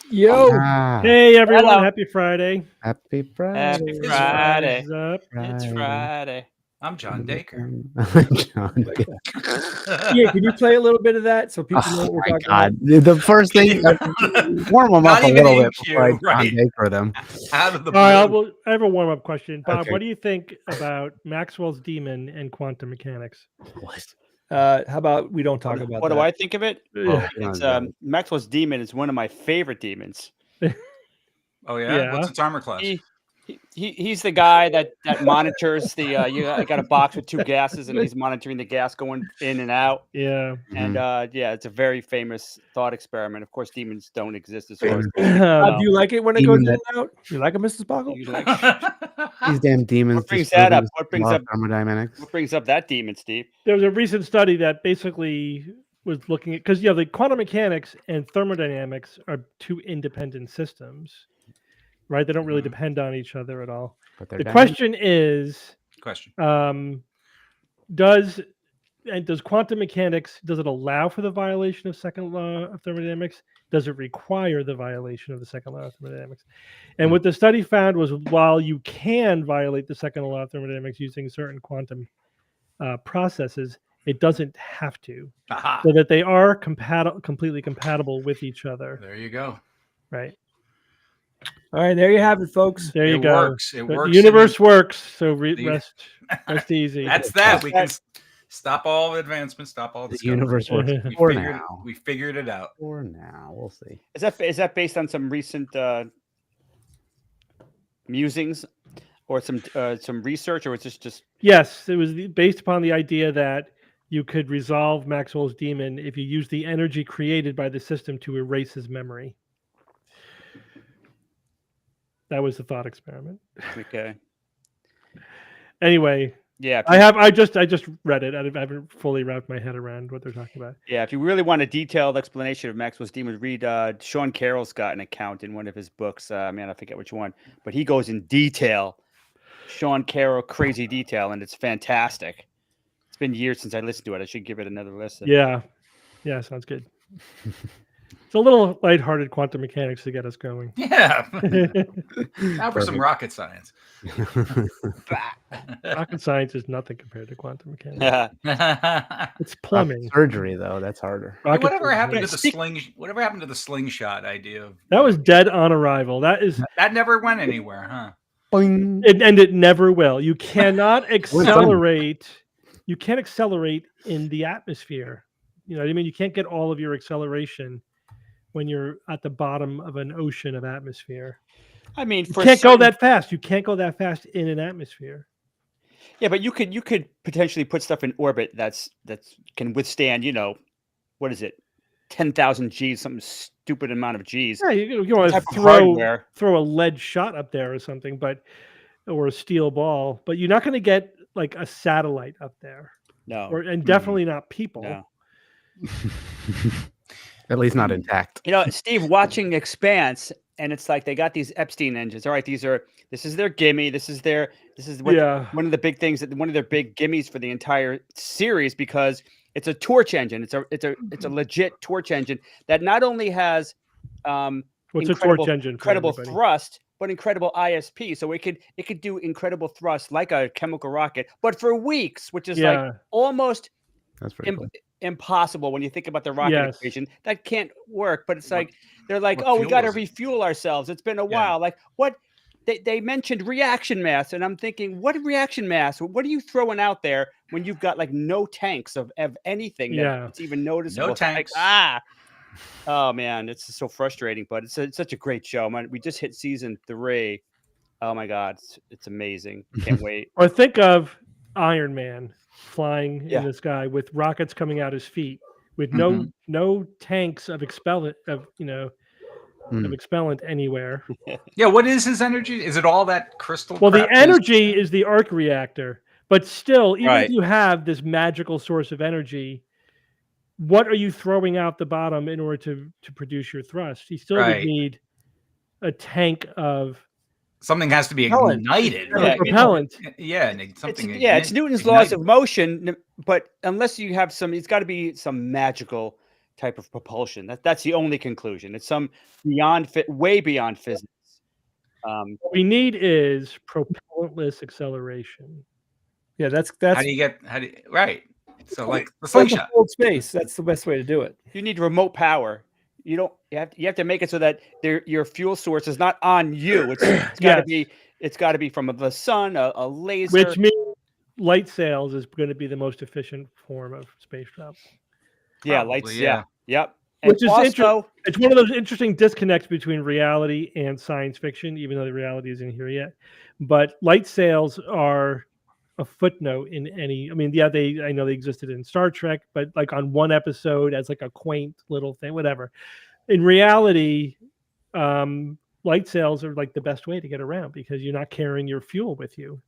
Yo, hey everyone, Hello. Happy Friday. Happy Friday. Happy Friday. What's up? It's Friday. I'm John Dacre. John Dacre. Yeah, can you play a little bit of that so people know what we're Oh my talking God! The first thing, warm them up Not a even little in bit cue, before I right. John Dacre them. Out of the about? blue. All right, I have a warm-up question. Bob, Okay. what do you think about Maxwell's demon and quantum mechanics? What? How about we don't talk about What that? do I think of it? Yeah. It's Maxwell's demon is one of my favorite demons. Oh yeah? Yeah. What's its armor class? He's the guy that monitors the you got a box with two gases and he's monitoring the gas going in and out. Yeah. And yeah, it's a very famous thought experiment. Of course, demons don't exist as far as Do you like it when it goes in Demon and out? You like it, Mrs. Sparkle? you like. These damn demons. What brings just that up? proving What brings law up of thermodynamics? What brings up that demon, Steve? There was a recent study that basically was looking at, because the quantum mechanics and thermodynamics are two independent systems, right? They don't really depend on each other at all. But they're The dynamic. question is, does quantum mechanics, does it allow for the violation of second law of thermodynamics? Does it require the violation of the second law of thermodynamics? And what the study found was, while you can violate the second law of thermodynamics using certain quantum processes, it doesn't have to. Aha. So that they are completely compatible with each other. There you go. Right. All right, there you have it, folks. There you It go. works. It The works. universe works. So the- rest easy. That's that. We can stop all advancements, stop all The discovery. universe works We for figured, now. we figured it out. For now, we'll see. Is that based on some recent musings or some research, or was this just? Yes, it was based upon the idea that you could resolve Maxwell's demon if you use the energy created by the system to erase his memory. That was the thought experiment. Okay. Anyway, Yeah. I just read it. I haven't fully wrapped my head around what they're talking about. Yeah, if you really want a detailed explanation of Maxwell's demon, read Sean Carroll's got an account in one of his books. Man, I forget which one, but he goes in detail. Sean Carroll, crazy detail, and it's fantastic. It's been years since I listened to it. I should give it another listen. Yeah, sounds good. It's a little lighthearted quantum mechanics to get us going. Yeah. Now for some rocket science. Rocket science is nothing compared to quantum mechanics. It's plumbing. Surgery, though, that's harder. Rocket Whatever happened surgery. to the Whatever happened to the slingshot idea? That was dead on arrival. That never went anywhere, huh? Boing. And it never will. You cannot accelerate. You can't accelerate in the atmosphere. You know what I mean? You can't get all of your acceleration when you're at the bottom of an ocean of atmosphere. I mean, You for can't go certain- that fast. You can't go that fast in an atmosphere. Yeah, but you could potentially put stuff in orbit that's can withstand, what is it, 10,000 Gs, some stupid amount of Gs. Yeah, you want to Type of hardware. throw a lead shot up there or something, or a steel ball, but you're not going to get like a satellite up there, No, and definitely not people. no. At least not intact. Steve, watching Expanse, and it's like they got these Epstein engines. All right, this is their gimme. This is one of the big things, one of their big gimmies for the entire series, because it's a torch engine. It's a legit torch engine that not only has What's a torch engine? incredible thrust, but incredible ISP. So it could do incredible thrust like a chemical rocket, but for weeks, which is like almost That's pretty cool. impossible when you think about the rocket equation. That can't work. But it's like they're like, oh, we got to refuel ourselves. It's been a while. Like what? They mentioned reaction mass, and I'm thinking, what reaction mass? What are you throwing out there when you've got like no tanks of anything that's even noticeable? No tanks. Like, oh man, it's so frustrating, but it's such a great show, man. We just hit season 3. Oh my god, it's amazing. Can't wait. Or think of Iron Man flying in the sky with rockets coming out his feet, with no tanks of expellent anywhere. Yeah, what is his energy? Is it all that crystal? Well, the crap? energy is the arc reactor, but still, even Right. if you have this magical source of energy, what are you throwing out the bottom in order to produce your thrust? You still would need a tank of something has to be ignited. Propellant. It's Newton's laws of motion, but unless you have it's got to be some magical type of propulsion. That's the only conclusion. It's some way beyond physics. What we need is propellantless acceleration. Yeah, that's right. So like the slingshot. Hold space. That's the best way to do it. You need remote power. You have to make it so that your fuel source is not on you. It's got to be from the sun, a laser. Which means light sails is going to be the most efficient form of space travel. Yeah, lights. Yeah. Yep. Which is interesting. It's one of those interesting disconnects between reality and science fiction, even though the reality isn't here yet. But light sails are a footnote in any. I mean, I know they existed in Star Trek, but like on one episode as like a quaint little thing, whatever. In reality, light sails are like the best way to get around because you're not carrying your fuel with you.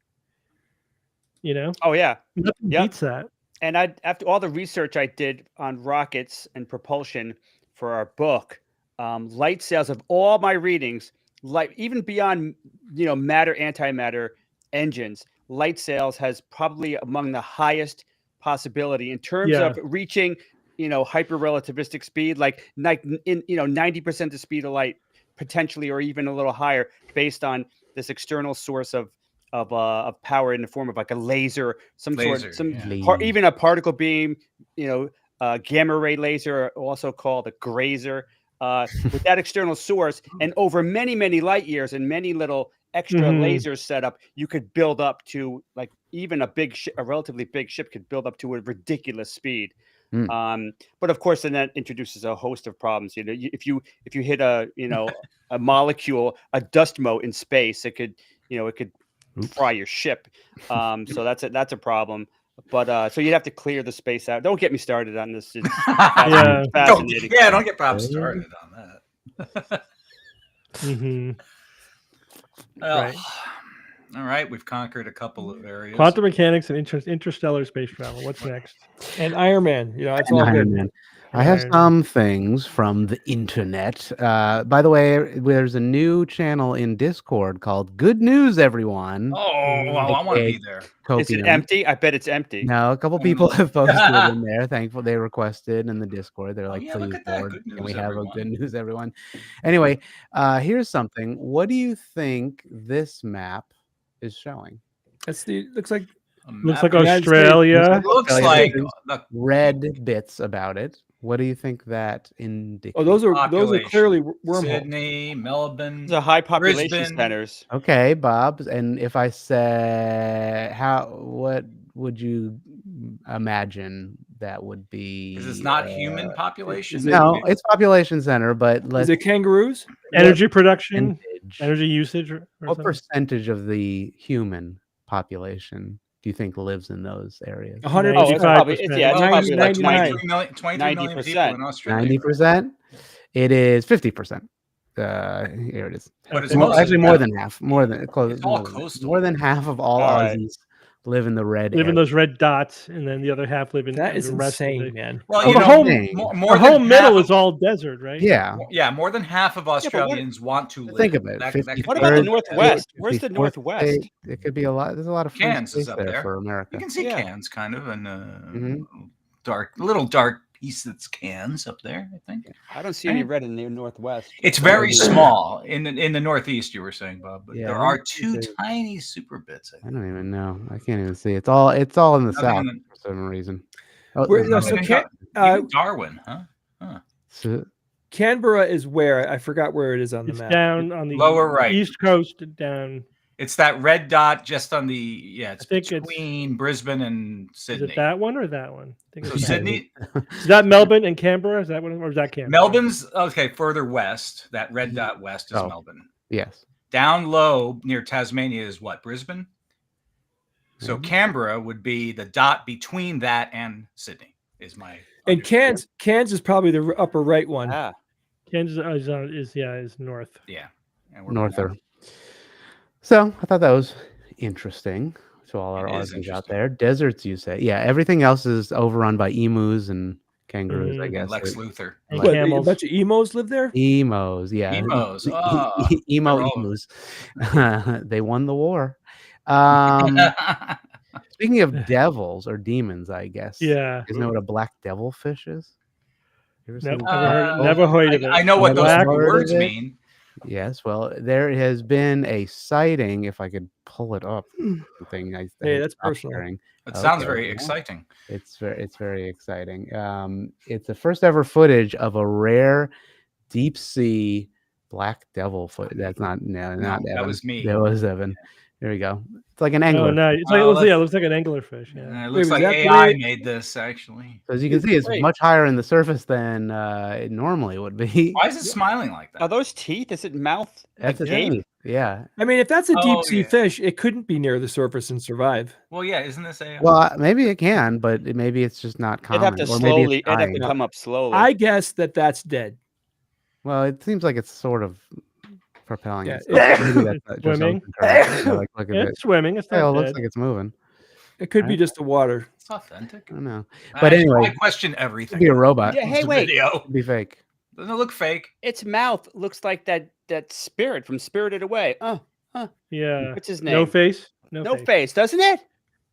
Oh yeah. Nothing beats that. And after all the research I did on rockets and propulsion for our book, light sails of all my readings, like even beyond matter antimatter engines, light sails has probably among the highest possibility in terms of reaching hyper relativistic speed, like in 90% the speed of light potentially, or even a little higher, based on this external source of power in the form of like a laser, even a particle beam, gamma ray laser, also called a grazer, with that external source, and over many, many light years and many little extra lasers set up, you could build up to like even a relatively big ship could build up to a ridiculous speed. But of course, then that introduces a host of problems. If you hit a molecule, a dust mote in space, it could fry your ship. So that's a problem. But so you'd have to clear the space out. Don't get me started on this. It's fascinating. Don't get Bob started on that. Right. All right, we've conquered a couple of areas. Quantum mechanics and interstellar space travel. What's next? And Iron Man. It's all Iron good. Man. I have some things from the internet. By the way, there's a new channel in Discord called Good News, Everyone. Oh, well, I want to be there. Is it empty? I bet it's empty. No, a couple people have posted in there. Thankful they requested in the Discord. They're like, please, Lord, can we have a Good News, Everyone? Anyway, here's something. What do you think this map is showing? Looks like Looks like United States. Australia. Looks Australia, like there's the red bits about it. What do you think that indicates? Oh, those are population. clearly wormholes. Sydney, Melbourne. These are high population Brisbane. centers. Okay, Bob. And if I said what would you imagine that would be? Is this not human population? is it- No, it's population center, but Is let's it kangaroos? Energy production, percentage, energy usage, or what something? percentage of the human population do you think lives in those areas? 100. Oh, it's probably, 95%. yeah, it's Well, probably like 99. 23 million people in Australia. 90%. It is 50%. Here it is. But it's Okay. mostly Actually, more than half. More than close. It's all more than- coastal. More than half of all All right. Aussies live in the red. Live in area. those red dots, and then the other half live in That is the rest of insane, the- man. Well, Oh, you the know, whole- more The whole than middle half is all desert, right? Yeah. Yeah, more than half of Australians want to live. Think of it. That 50 could What be- about the third, Northwest? Where's the 54th Northwest? state. It could be a lot. There's a lot of free Cairns is space up there there. for America. You can see Yeah. Cairns, kind of, and Mhm. little dark piece that's Cairns up there. I think I don't see any red in the Northwest. it's very small in the Northeast. You were saying, Bob, but Yeah, there I are don't two think they- tiny super bits. I I think. don't even know. I can't even see. It's all in the Nothing south in the- for some reason. Oh, Where- there's no, nothing. so Even Darwin, huh? So- Canberra is where? I forgot where it is on the It's map. down on the Lower right. east coast, down. It's that red dot just on the It's I think it's- between Brisbane and Is Sydney. it that one or that one? I think So it's that Sydney, one. Is that Melbourne and Canberra? Is that one, or is that Canberra? Melbourne's okay. Further west, that red dot west is Oh. Melbourne. yes. Down low near Tasmania is what? Brisbane. So Mhm. Canberra would be the dot between that and Sydney. Is my And understanding. Cairns is probably the upper right one. Ah, Kansas is north. Yeah, and we're Norther. So I thought that was interesting to all our It is Aussies out interesting. there. Deserts, you say? Yeah. Everything else is overrun by emus and kangaroos. I Mhm. guess. And Lex Luthor. And Like What, a camels. bunch of emos live there? Emos, yeah. Emos, Emo they're all- emus. They won the war. Speaking of devils or demons, I guess. Yeah. You know what a black devilfish is? You ever Nope, seen- never heard of it. I know what those Black- words Heard of it? mean. Yes, well, there has been a sighting. If I could pull it up, the thing I Hey, that's stopped personal. sharing. It sounds Okay, very yeah. exciting. It's very exciting. It's the first ever footage of a rare deep sea black devil foot. That's not not that Evan. was me. That was Evan. There we go. It's like an Oh, angler. no. It's like, Oh, it looks like an anglerfish. Yeah. It Wait, looks was like that AI the- made this actually. So as you can see, it's Wait. much higher in the surface than it normally would be. Why is it smiling like that? are those teeth? Is it mouth? That's like a gape? teeth. Yeah. I mean, if that's a deep Oh, sea yeah. fish, it couldn't be near the surface and survive. Well, yeah, isn't this AI? Well, maybe it can, but maybe it's just not It'd common. have to or maybe slowly. it's It'd have to dying. come up slowly. I guess that's dead. Well, it seems like it's sort of propelling Yeah, itself. Maybe that's not just Swimming. open current. Like, look at it. It's swimming. It's Yeah, not it looks dead. like it's moving. It could be Right. just the water. It's authentic. I don't know. But I anyway, question it everything. could be a robot. Yeah, It hey, It's a wait. video. could be fake. Doesn't it look fake? Its mouth looks like that spirit from Spirited Away. Yeah. What's his name? No face. No face, doesn't it?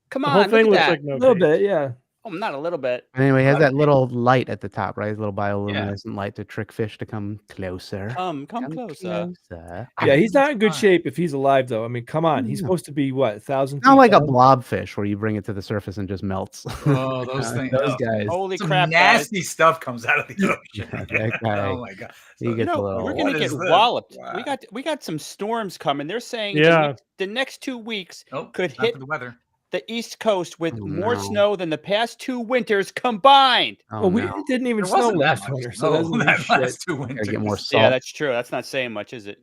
Come The on, whole look thing at looks that. like no A little face. bit, yeah. Oh, not a little bit. Anyway, it has I that little light at the top, right? His little Yeah. bioluminescent light to trick fish to come closer. Come closer. Yeah, he's not in good shape if he's alive, though. I mean, come on. He's Yeah. supposed to be, what, 1,000 Not like a down? blobfish where you bring it to the surface and just melts. Oh, those things. Those oh, guys. Holy Some crap, guys. nasty stuff comes out of the ocean. Yeah, that guy. Oh my god. He So- gets a No, little. we're What gonna get is this? walloped. Wow. We got some storms coming. They're saying Yeah. the next 2 weeks Oh, could time hit for the weather. the East Coast with Oh, more no. snow than the past 2 winters combined. Oh, Well, no. it didn't even There snow wasn't that last much winter, so snow that doesn't mean that shit. last 2 winters. Gotta get more salt. Yeah, that's true. That's not saying much, is it?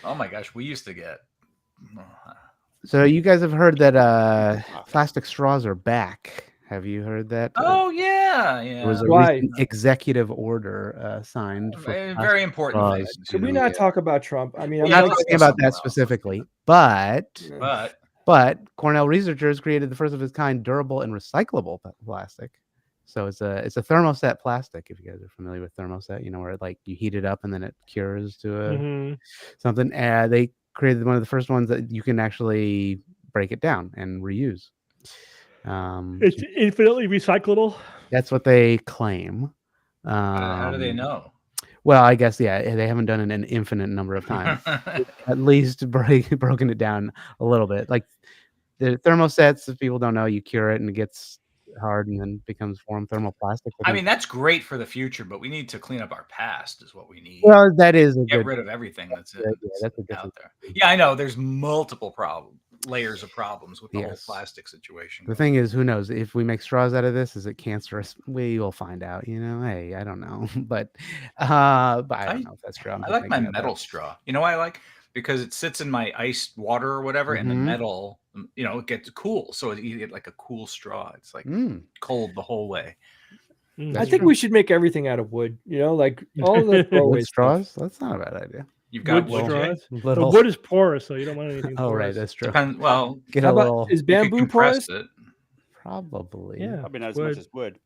Oh my gosh, we used to get. So you guys have heard that plastic straws are back. Have you heard that? Oh yeah, yeah. There was a Why? recent executive order signed for Very, plastic very important straws thing. Could we to- not talk about Trump? I mean, I'm Yeah, not let's talking go about somewhere that else. specifically, but But Cornell researchers created the first of its kind durable and recyclable plastic. So it's a thermoset plastic. If you guys are familiar with thermoset, you know where like you heat it up and then it cures to a Mhm. something. They created one of the first ones that you can actually break it down and reuse. It's infinitely recyclable. That's what they claim. how do they know? Well, I guess yeah, they haven't done it an infinite number of times. At least broken it down a little bit. Like the thermosets, if people don't know, you cure it and it gets hard and then becomes form thermoplastic. I mean, that's great for the future, but we need to clean up our past is what we need. well, that is a Get good. rid of everything that's Yeah, that's a out different. there. Yeah, I know. There's multiple layers of problems with the whole Yes. plastic situation. The thing is, who knows if we make straws out of this? Is it cancerous? We will find out. Hey, I don't know, but I don't know if that's true. I like my metal straw. You know why I like? Because it sits in my iced water or whatever, and the metal, it gets cool. So you get like a cool straw. It's like cold the whole way. I think we should make everything out of wood. Like all the wood straws. That's not a bad idea. You've got wood straws. Little... wood is porous, so you don't want anything. Oh, porous. right, that's true. Well, get a little. Is bamboo porous? Probably. Yeah, probably not as much as wood.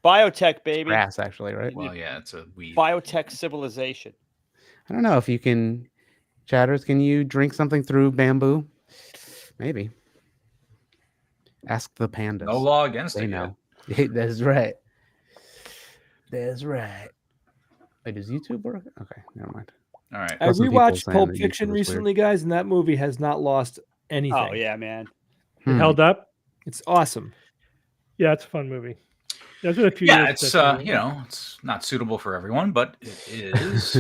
Biotech, baby. It's grass, actually, right? Well, yeah, it's a weed. Biotech civilization. I don't know if you can. Chatters, can you drink something through bamboo? Maybe. Ask the pandas. No law against they it. Know. That's right. That's right. Wait, does YouTube work? Okay, never mind. All right. I rewatched Pulp Fiction recently, guys, and that movie has not lost anything. Oh yeah, man. It held up. It's awesome. Yeah, it's a fun movie. There's been a few Yeah, years it's it's not suitable for everyone, but it is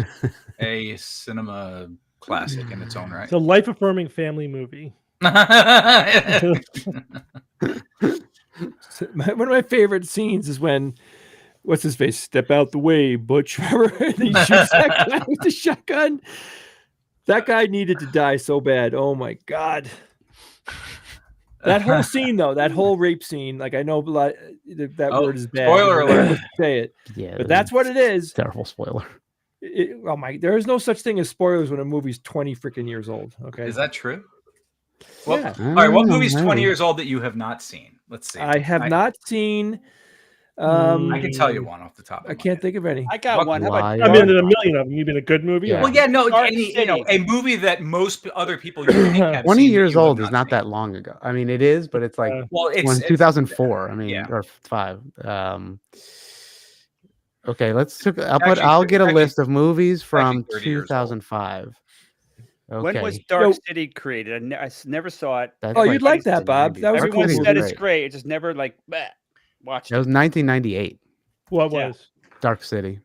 a cinema classic in its own right. It's a life-affirming family movie. One of my favorite scenes is when what's his face? Step out the way, Butch. Remember? He shoots that guy with the shotgun. That guy needed to die so bad. Oh my god. That whole scene, though, that whole rape scene, like I know that word is bad. Spoiler alert. Say it. Yeah, but that's what it is. Terrible spoiler. There is no such thing as spoilers when a movie's 20 freaking years old. Okay. Is that true? Well, yeah. All right. What movie's 20 years old that you have not seen? Let's see. I have not seen. I can tell you one off the top. I can't think of any. I got one. How about? I mean, there's a million of them. You've been a good movie. Yeah. Well, yeah, no, a movie that most other people you think have 20 seen years that you have old is not seen. that long ago. I mean, it is, but it's like it's 2004. I mean, yeah. or 5. Okay, I'll get a list of movies from 2005. Okay. When was Dark City created? I never saw it. You'd like that, Bob. That was Everyone cool said movie. it's great. It just never watched. It was 1998. What was Dark City?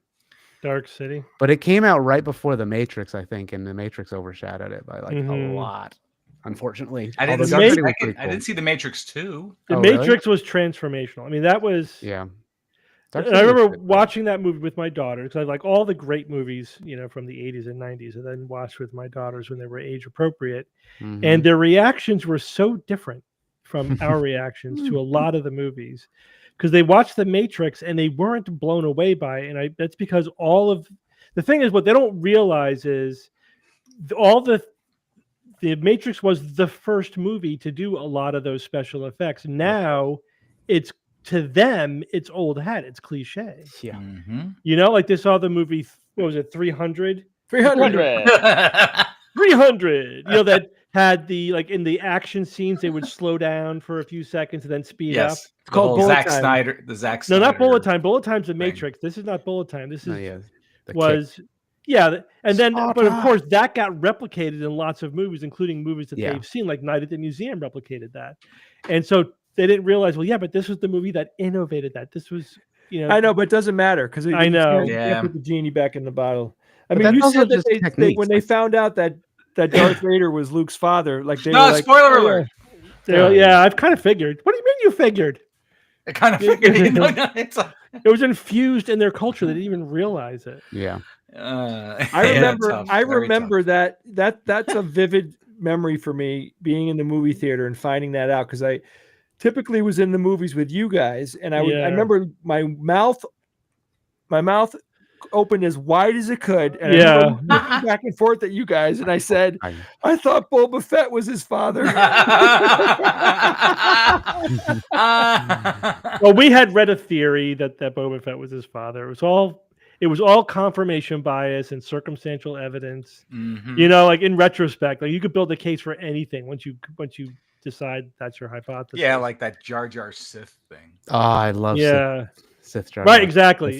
Dark City. But it came out right before The Matrix, I think, and The Matrix overshadowed it by like a lot. Unfortunately, I didn't see The Matrix 2. The Matrix was transformational. I mean, that was And I remember watching that movie with my daughter because I like all the great movies, from the 80s and 90s, and then watched with my daughters when they were age appropriate. And their reactions were so different from our reactions to a lot of the movies because they watched The Matrix and they weren't blown away by it. And that's because the thing is, what they don't realize is the Matrix was the first movie to do a lot of those special effects. Now to them, it's old hat. It's cliche. Yeah. Like they saw the movie, what was it, 300? 300. 300. That had in the action scenes, they would slow down for a few seconds and then speed up. It's called Zack Snyder. The Zack Snyder. No, not Bullet Time. Bullet Time's The Matrix. This is not Bullet Time. This is and then, but of course, that got replicated in lots of movies, including movies that they've seen, like Night at the Museum replicated that. And so they didn't realize, but this was the movie that innovated that. This was, I know, but it doesn't matter because I know. You can't put the genie back in the bottle. I mean, you said that when they found out that Darth Vader was Luke's father, like spoiler alert. I've kind of figured. What do you mean you figured? I kind of figured. It was infused in their culture. They didn't even realize it. Yeah. I remember that's a vivid memory for me being in the movie theater and finding that out because I typically was in the movies with you guys and I remember my mouth opened as wide as it could and I remember looking back and forth at you guys and I said I thought Boba Fett was his father. Well, we had read a theory that Boba Fett was his father. It was all confirmation bias and circumstantial evidence. In retrospect, you could build a case for anything once you decide that's your hypothesis. Yeah, like that Jar Jar Sith thing. Oh, I love Sith Jar. Right, exactly.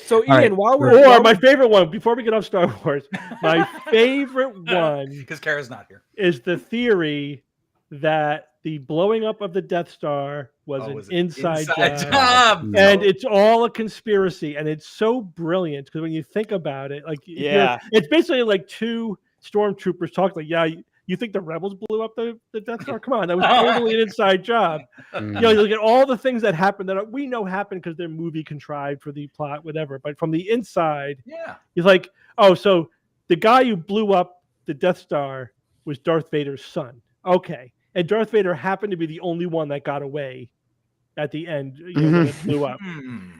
So Ian, my favorite one, before we get off Star Wars, my favorite one because Kara's not here, is the theory that the blowing up of the Death Star was Was an it inside job. job? And it's all a conspiracy, and it's so brilliant because when you think about it, like, it's basically like two stormtroopers talking like, yeah, you think the rebels blew up the Death Star? Come on, that was totally an inside job. You know, you look at all the things that happened that we know happened because they're movie contrived for the plot, whatever. But from the inside, you're like, oh, so the guy who blew up the Death Star was Darth Vader's son. Okay. And Darth Vader happened to be the only one that got away at the end, when it blew up.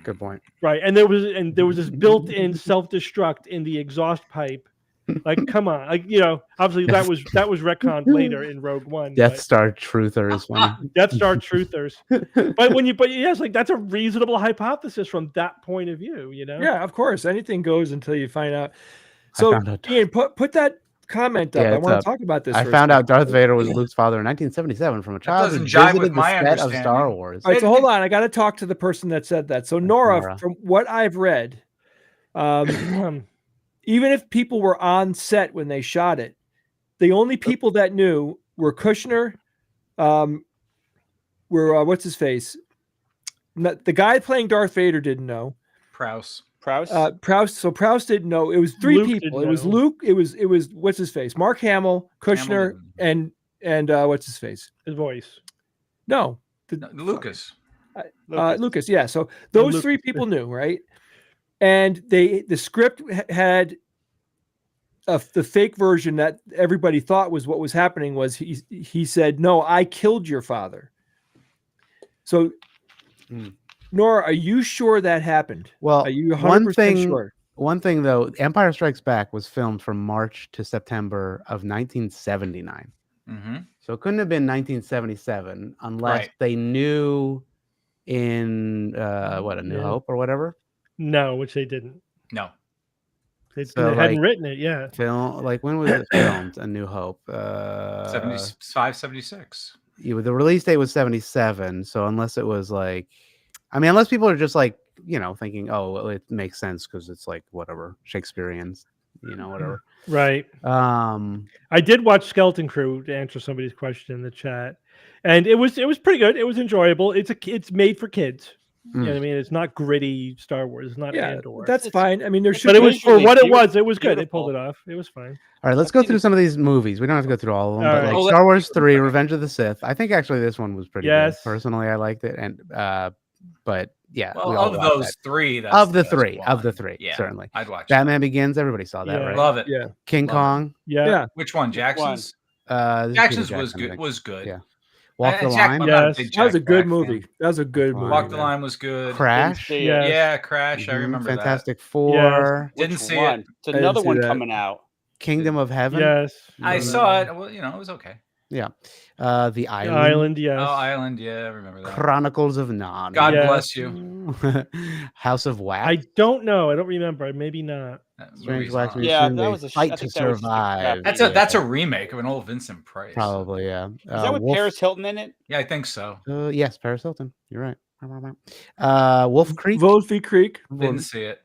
Good point. Right. And there was this built-in self-destruct in the exhaust pipe. Like, come on. Like, obviously that was retconned later in Rogue One. Death Star Truther is one. Death Star Truthers. But yes, like, that's a reasonable hypothesis from that point of view, Yeah, of course. Anything goes until you find out. So Ian, put that comment up. I want to talk about this. I found out Darth Vader was Luke's father in 1977 from a child who visited the set of Star Wars. All right, so hold on. I got to talk to the person that said that. So Nora, from what I've read, even if people were on set when they shot it, the only people that knew were Kushner, what's his face? The guy playing Darth Vader didn't know. Prowse. So Prowse didn't know. It was three people. It was Luke. It was what's his face? Mark Hamill, Kushner, and what's his face? His voice. No, Lucas. Lucas. Yeah. So those three people knew, right? And the script had the fake version that everybody thought was what was happening was he said, "No, I killed your father." So. Nora, are you sure that happened? Well, are you 100% sure? One thing though, Empire Strikes Back was filmed from March to September of 1979. So it couldn't have been 1977 unless they knew in A New Hope or whatever. No, which they didn't. No. They hadn't written it yet. When was it filmed? A New Hope. 75, 76. The release date was 77. So unless it was like, unless people are just like, thinking, oh, well, it makes sense because it's like whatever Shakespearean, whatever. Right. I did watch Skeleton Crew to answer somebody's question in the chat, and it was pretty good. It was enjoyable. It's made for kids. You know what I mean? It's not gritty Star Wars. It's not Andor. That's fine. I mean, there should. But it was for what it was. It was good. They pulled it off. It was fine. All right, let's go through some of these movies. We don't have to go through all of them, but like Star Wars 3, Revenge of the Sith. I think actually this one was pretty good. Personally, I liked it, and but yeah. Well, of those three, that's of the three, yeah, certainly. I'd watch Batman Begins. Everybody saw that, right? Love it. Yeah. King Kong. Yeah. Which one? Jackson's. Jackson's was good. Was good. Yeah. Walk the Line. Yes. That was a good movie. That was a good movie. Walk the Line was good. Crash. Yeah, Crash. I remember Fantastic Four. Didn't see it. It's another one coming out. Kingdom of Heaven. Yes. I saw it. Well, it was okay. Yeah. The Island. Island, yes. Oh, Island, yeah, I remember that. Chronicles of Narnia. God bless you. House of Wax. I don't know. I don't remember. Maybe not. Strange Wax. Yeah, that was a Fight to Survive. That's a remake of an old Vincent Price. Probably, yeah. Is that with Paris Hilton in it? Yeah, I think so. Yes, Paris Hilton. You're right. Wolf Creek. Wolf Creek. Didn't see it.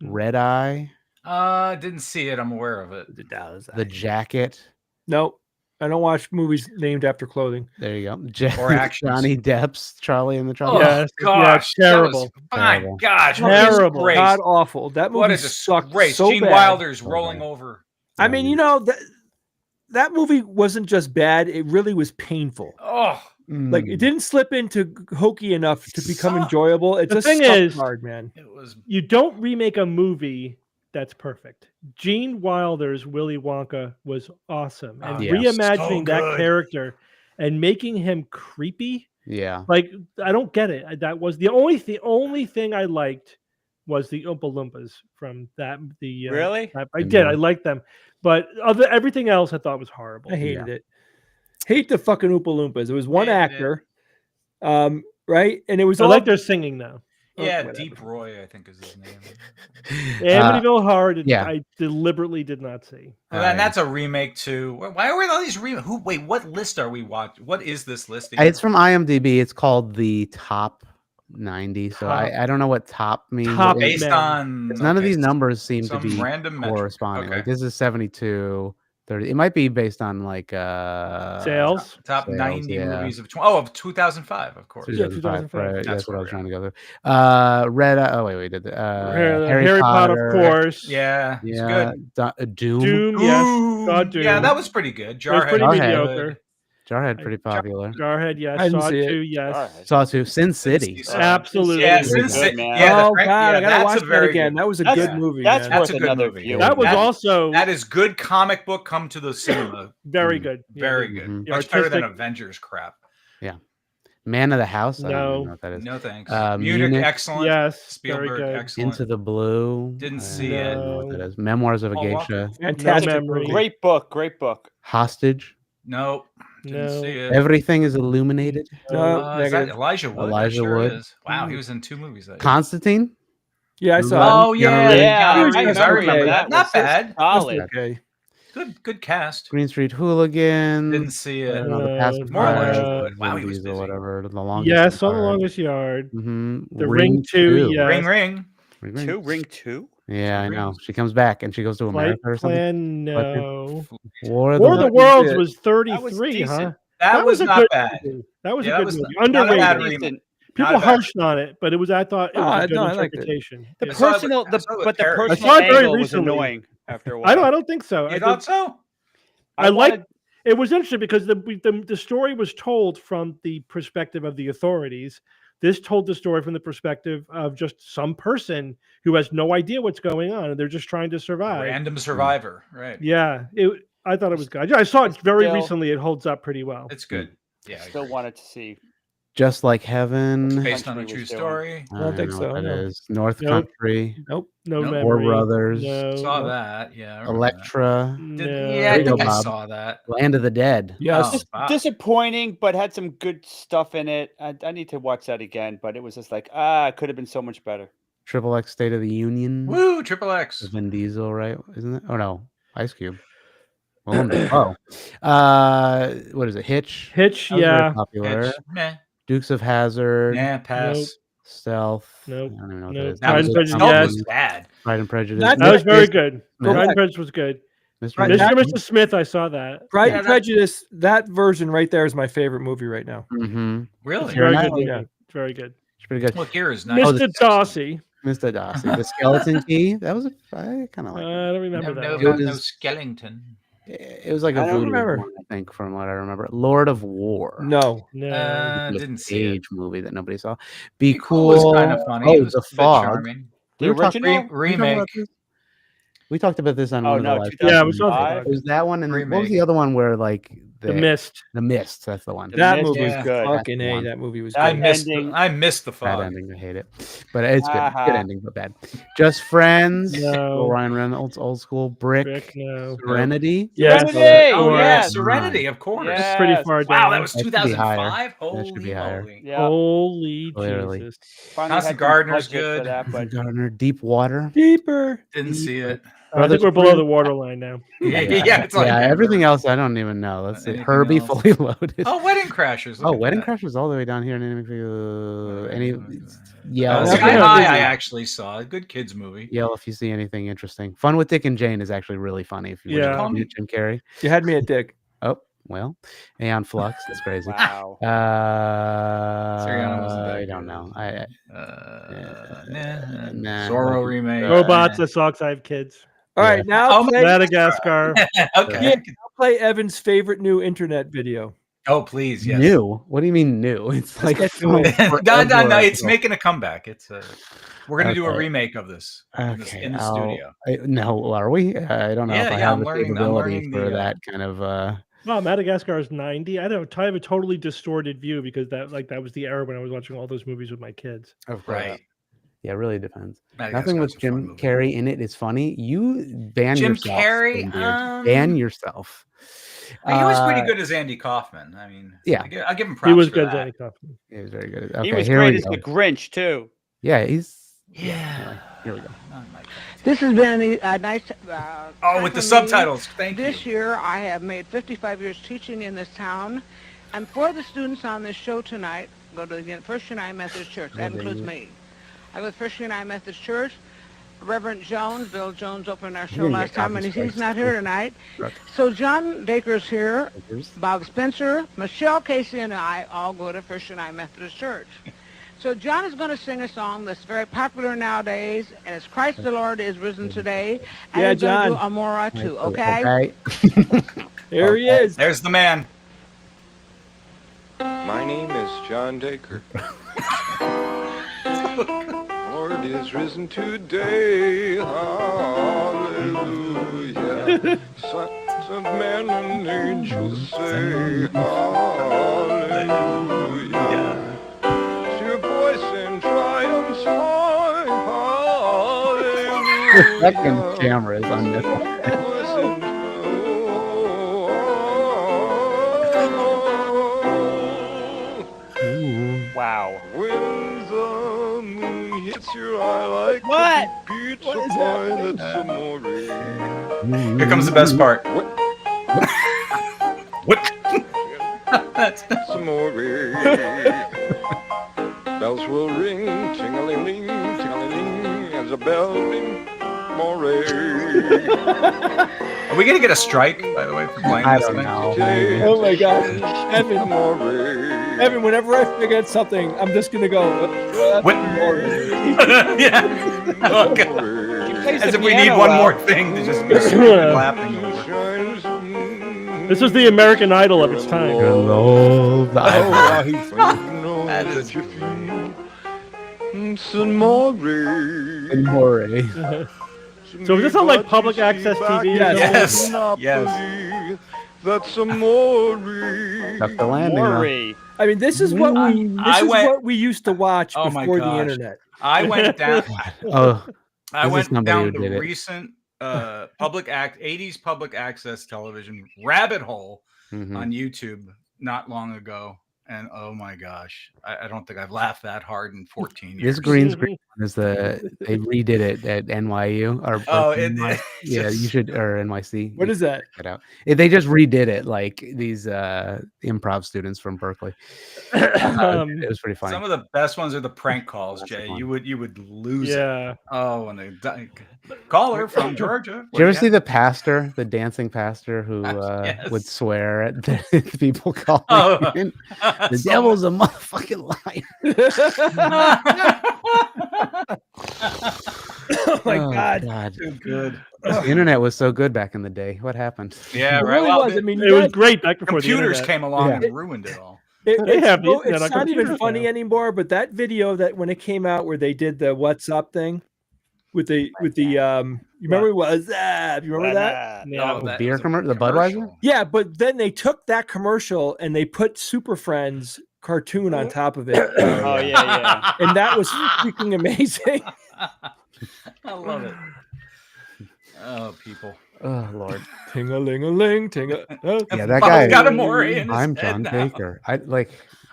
Red Eye. Didn't see it. I'm aware of it. The Jacket. No. I don't watch movies named after clothing. There you go. Or actions. Johnny Depp's Charlie and the Chocolate. Yes, gosh, terrible. My gosh, terrible. God awful. That movie sucked so Gene bad. Wilder's rolling over. I mean, that movie wasn't just bad; it really was painful. Oh, like it didn't slip into hokey enough to become enjoyable. It just thing is, hard, man. It was. You don't remake a movie that's perfect. Gene Wilder's Willy Wonka was awesome, and reimagining that character and making him creepy. Yeah, like I don't get it. That was the only thing I liked was the Oompa Loompas from that. Really, I did. I liked them, but everything else I thought was horrible. I hated it. Hate the fucking Oompa Loompas. It was one actor, right? And it was I like their singing though. Yeah, Deep Roy, I think is his name. Amityville Horror, I deliberately did not see. And that's a remake too. Why are all these remakes? Wait, what list are we watching? What is this list? It's from IMDb. It's called the Top 90. So I don't know what top means. Based on none of these numbers seem to be random corresponding. Okay. Like this is 72. 30. It might be based on like Sales. Top Sales, 90 yeah. movies of 2005, of course. Yeah, 2005. 2005. Right? That's what I was where trying to we're go through. Red. Oh wait, we did the Harry Potter, of course. Yeah, it's Yeah, good. Doom. Doom, yes. God, Doom. Yeah, that was pretty good. It was Jarhead. pretty Jarhead. mediocre. Jarhead, pretty popular. Jarhead, yes. I didn't Saw see it. 2, yes. Saw 2. Sin City. Absolutely. Yeah, Very Sin good. City, man. Yeah, Oh God, I gotta that's watch a that very again. good. That was a That's- good movie. That's man. worth a good another movie. view. That was That- also That is good comic book come to the cinema. very good. Yeah, Very the- good. Mhm. the Much better than artistic- Avengers crap. Man of the House. I don't No. even know what that is. No thanks. Munich. Munich, excellent. Yes, Spielberg, very good. excellent. Into the Blue. Didn't I see don't it. know what that No. is. Memoirs of a Paul Walker. Geisha. Fantastic memory. movie. Great book. Great book. Hostage. Nope. Didn't No. see it. Everything is Illuminated. No, Is that negative. Elijah Wood? Elijah That sure Wood. is. Wow, he was in 2 movies that year. Constantine. Yeah, I saw Oh it. yeah, Reeves. Yeah, Keanu I Reeves. I remember remember that. that. Not bad. Solid. Okay. Good cast. Green Street Hooligans. Didn't see I it. don't know, The No, Pacifier. More Elijah no. Wood. Wow, Vin he was Diesel, busy. whatever. The longest. Yes, on the Yard. longest yard. Mhm. The Ring 2, yeah. Ring Ring. Ring. 2, Ring 2. Yeah, I know. Rings. She comes back and she goes to Flight America or something. Plan, no. War of War of the the Worlds it. was 33, That was huh? decent. That was a not good bad. movie. That was Yeah, a that good was movie. not a bad Underrated. remake. People Not a bad harshed on it, but I thought it No, was a good no, I liked it. interpretation. The Yeah. saw it with- personal, I saw it with but the Eric. I personal saw it very angle was recently. annoying after a while. I don't think so. You thought so? I liked wanted- it was interesting because the story was told from the perspective of the authorities. This told the story from the perspective of just some person who has no idea what's going on and they're just trying to survive. Random survivor, right? Yeah, I thought it was good. I saw it very Still- recently. It holds up pretty well. It's good. Yeah. I Still agree. wanted to see. Just Like Heaven. Based on a Country true was doing. story. I don't think know so, what that no. is. North Nope. Country. Nope. No Nope. memory. War Brothers. No. Saw no. that. Yeah. I remember Electra. that. No. Yeah, I There you think go, I Bob. saw that. Land of the Dead. Yes. Oh, wow. Disappointing, but had some good stuff in it. I need to watch that again, but it was just like, it could have been so much better. Triple X State of the Union. Woo, Triple X. Vin Diesel, right? Isn't it? Oh no, Ice Cube. Oh, what is it? Hitch. Hitch, That was very yeah. popular. Hitch, meh. Dukes of Hazzard. Nah, pass. Stealth. Nope. I don't even know what Nope. that is. That was, Pride and Prejudice, Stealth yes. was bad. Pride and Prejudice. That- That was very Mr. good. Smith. Pride and Prejudice was good. Mr. Right, Smith. that- Mr. Smith, I saw that. Pride Yeah, and that- Prejudice, that version right there is my favorite movie right now. Mm-hmm. Really? It's very Yeah. good. Yeah. Movie. It's very good. It's pretty good. Look, here is nice. Oh, Mr. the- Darcy. Mr. Darcy. The Skeleton Key. That was I kind of like. I don't remember No, that. no, one. It no, no was- skeleton. It was like a I don't voodoo remember. one, I think, from what I remember. Lord of War. No. No. The Didn't see it. Cage movie that nobody saw. Be Cool Cool. was kind of funny. Oh, It was The a bit Fog. charming. The We were talking- original? we talking about Remake. this? We talked about this on Oh, one of the no, live 2005. Yeah, we saw Five? It was that one, and what was Remake. the other one where like The Mist. The Mist. That's the one. The That Mist movie was was good. fucking That's the A. one. That movie was I good. missed. ending. I missed the Bad fog. ending. I hate it, but it's good. Aha. Good ending, but bad. Just Friends. No. Ryan Reynolds, old school. Brick. Rick, no. Serenity. Yes. Serenity! Oh yeah, Yes. Serenity, of course. Yeah. That's pretty far down. Wow, that was That should be higher. 2005. That should be Holy higher. moly. Yeah. Holy Clearly. Jesus. Finally Constant had some Gardener's budget for good. that, but Gardner. Deep Water. Deeper. Didn't see it. I think Brothers we're below Grimm. the waterline now. Yeah, it's like Yeah, everything else I don't even know. Let's see. Anything Herbie else? Fully Loaded. Oh, Wedding Crashers. Oh, look at Wedding that. Crashers all the way down here. Any Uh, yell. That's Sky good. High, I actually saw. A good kids movie. Yell if you see anything interesting. Fun with Dick and Jane is actually really funny. If you Yeah. watch it. Jim Carrey. You had me at Dick. Oh well, Aeon Flux. That's crazy. wow. Sirianni wasn't that I don't good. know. Nah. Zorro remake. Robots that sucks. I have kids. All Yeah. right, now Oh, play, Madagascar. Okay. play Evan's favorite new internet video. Oh, please, yes. New? What do you mean new? It's like get to from it. no, forever no, it's ago. making a comeback. It's we're gonna do a Okay. remake of this Okay, in the I'll- studio. No, are we? I don't know Yeah, if I yeah, have I'm the learning- I'm capability learning for the, that kind of. Well, Madagascar is 90. I don't. I have a totally distorted view because that was the era when I was watching all those movies with my kids. Of Right. Yeah, it really depends. Nothing Madagascar's with a fun Jim movie. Carrey in it is funny. You ban Jim yourself. Carrey, Spin Beard. Ban yourself. He was pretty Uh, good as Andy Kaufman. I mean, yeah. I'll give him props. He was for good that. as Andy Kaufman. He was very good. Okay, He was here great we as go. the Grinch too. Yeah, he's. Yeah. Here we go. Not my cup of tea. This has been a nice. Oh, with the time for me. subtitles. Thank you. This year, I have made 55 years teaching in this town, and for the students on this show tonight, go to the First United Methodist Church. That includes me. I go to First United Methodist Church. Reverend Jones. Bill Jones opened our show didn't last get time, and copy he's strikes. not here tonight. Right. So John Dacre's here. Dacres. Bob Spencer, Michelle Casey, and I all go to First United Methodist Church. So John is going to sing a song that's very popular nowadays, and it's Christ the Lord is risen today. And Yeah, he's going to do John. Amora too, okay? Okay. There he is. There's the man. My name is John Dacre. Lord is risen today. Hallelujah. Sons of men and angels say hallelujah. To your voice in triumph's high. Hallelujah. Second camera is unnecessary. Wow. When the moon hits your eye like What? a pizza What is pie, happening? that's amore. Here comes the best part. What? That's amore. Bells will ring, ting-a-ling-ling, ting-a-ling-ling, as a bell ring, more. Are we gonna get a strike, by the way, for playing I this don't thing? know. Oh my God, Evan. Amore. Evan, whenever I forget something, I'm just gonna go. What? Yeah. Oh, God. As if we need one more thing to just be stupid laughing over. This was the American Idol of its time. Hello. Oh, wow, he's That is More. So is this on like public access TV? Yes. Yes. That's amore. Dr. Landing. Maury. I mean, this is what what we used to watch Oh my before the gosh. internet. I went down. Oh, I This is went somebody down who the did it. recent 80s public access television rabbit hole mhm. on YouTube not long ago, and oh my gosh, I don't think I've laughed that hard in 14 years. This green screen is they redid it at NYU or Oh, yeah, you should or NYC. What You is that? check it out. They just redid it like these improv students from Berkeley. It was pretty funny. Some of the best ones are the prank calls, That's Jay. fun. You would lose it. Yeah. Oh, and they caller from Georgia. Did you ever see the pastor, the dancing pastor who Yes. would swear at the people calling Oh. in? The devil's a motherfucking liar. Oh my God. Too good. The internet was so good back in the day. What happened? Yeah, It right. really Well, was. I mean, It was great back before the computers internet. came along Yeah. and ruined it all. They have the it's internet on not even computers funny now. anymore. But that video that when it came out where they did the "What's Up" thing with the you remember What's Up? You remember that? Yeah. Oh, that beer was a commercial, the Budweiser? Yeah, but then they took that commercial and they put Super Friends cartoon on top of it, Oh yeah. and that was freaking amazing. I love it. Oh, people. Oh Lord. Ting-a-ling-a-ling, Yeah, that Bob's guy. got a Maury in his I'm head John now. Baker.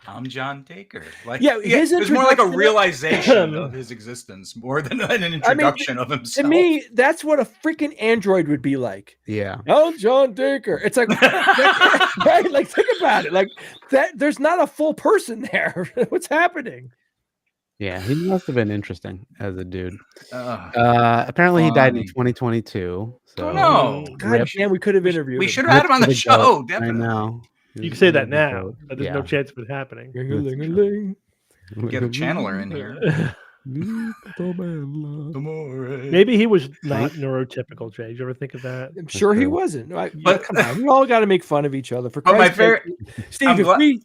I'm John Dacre. Like, Yeah, his it's more like a introduction- realization of his existence more than an introduction of himself. To me, that's what a freaking android would be like. Yeah. Oh, John Dacre. It's like, right? Like, think about it. Like that. There's not a full person there. What's happening? Yeah, he must have been interesting as a dude. Ugh. Apparently he died in Funny. 2022. So Oh, no. God damn, we could have interviewed We him. should have had him on the show. goat. Definitely. I know. You can say that now, but there's no Yeah. chance of it happening. Ting-a-ling-a-ling. Get a channeler in here. Maybe he was not neurotypical, Jay. Did you ever think of that? I'm sure he true. wasn't. But- Come on, we all got to make fun of each other. For But my Christ's sake. favorite, Steve, I'm if glad- we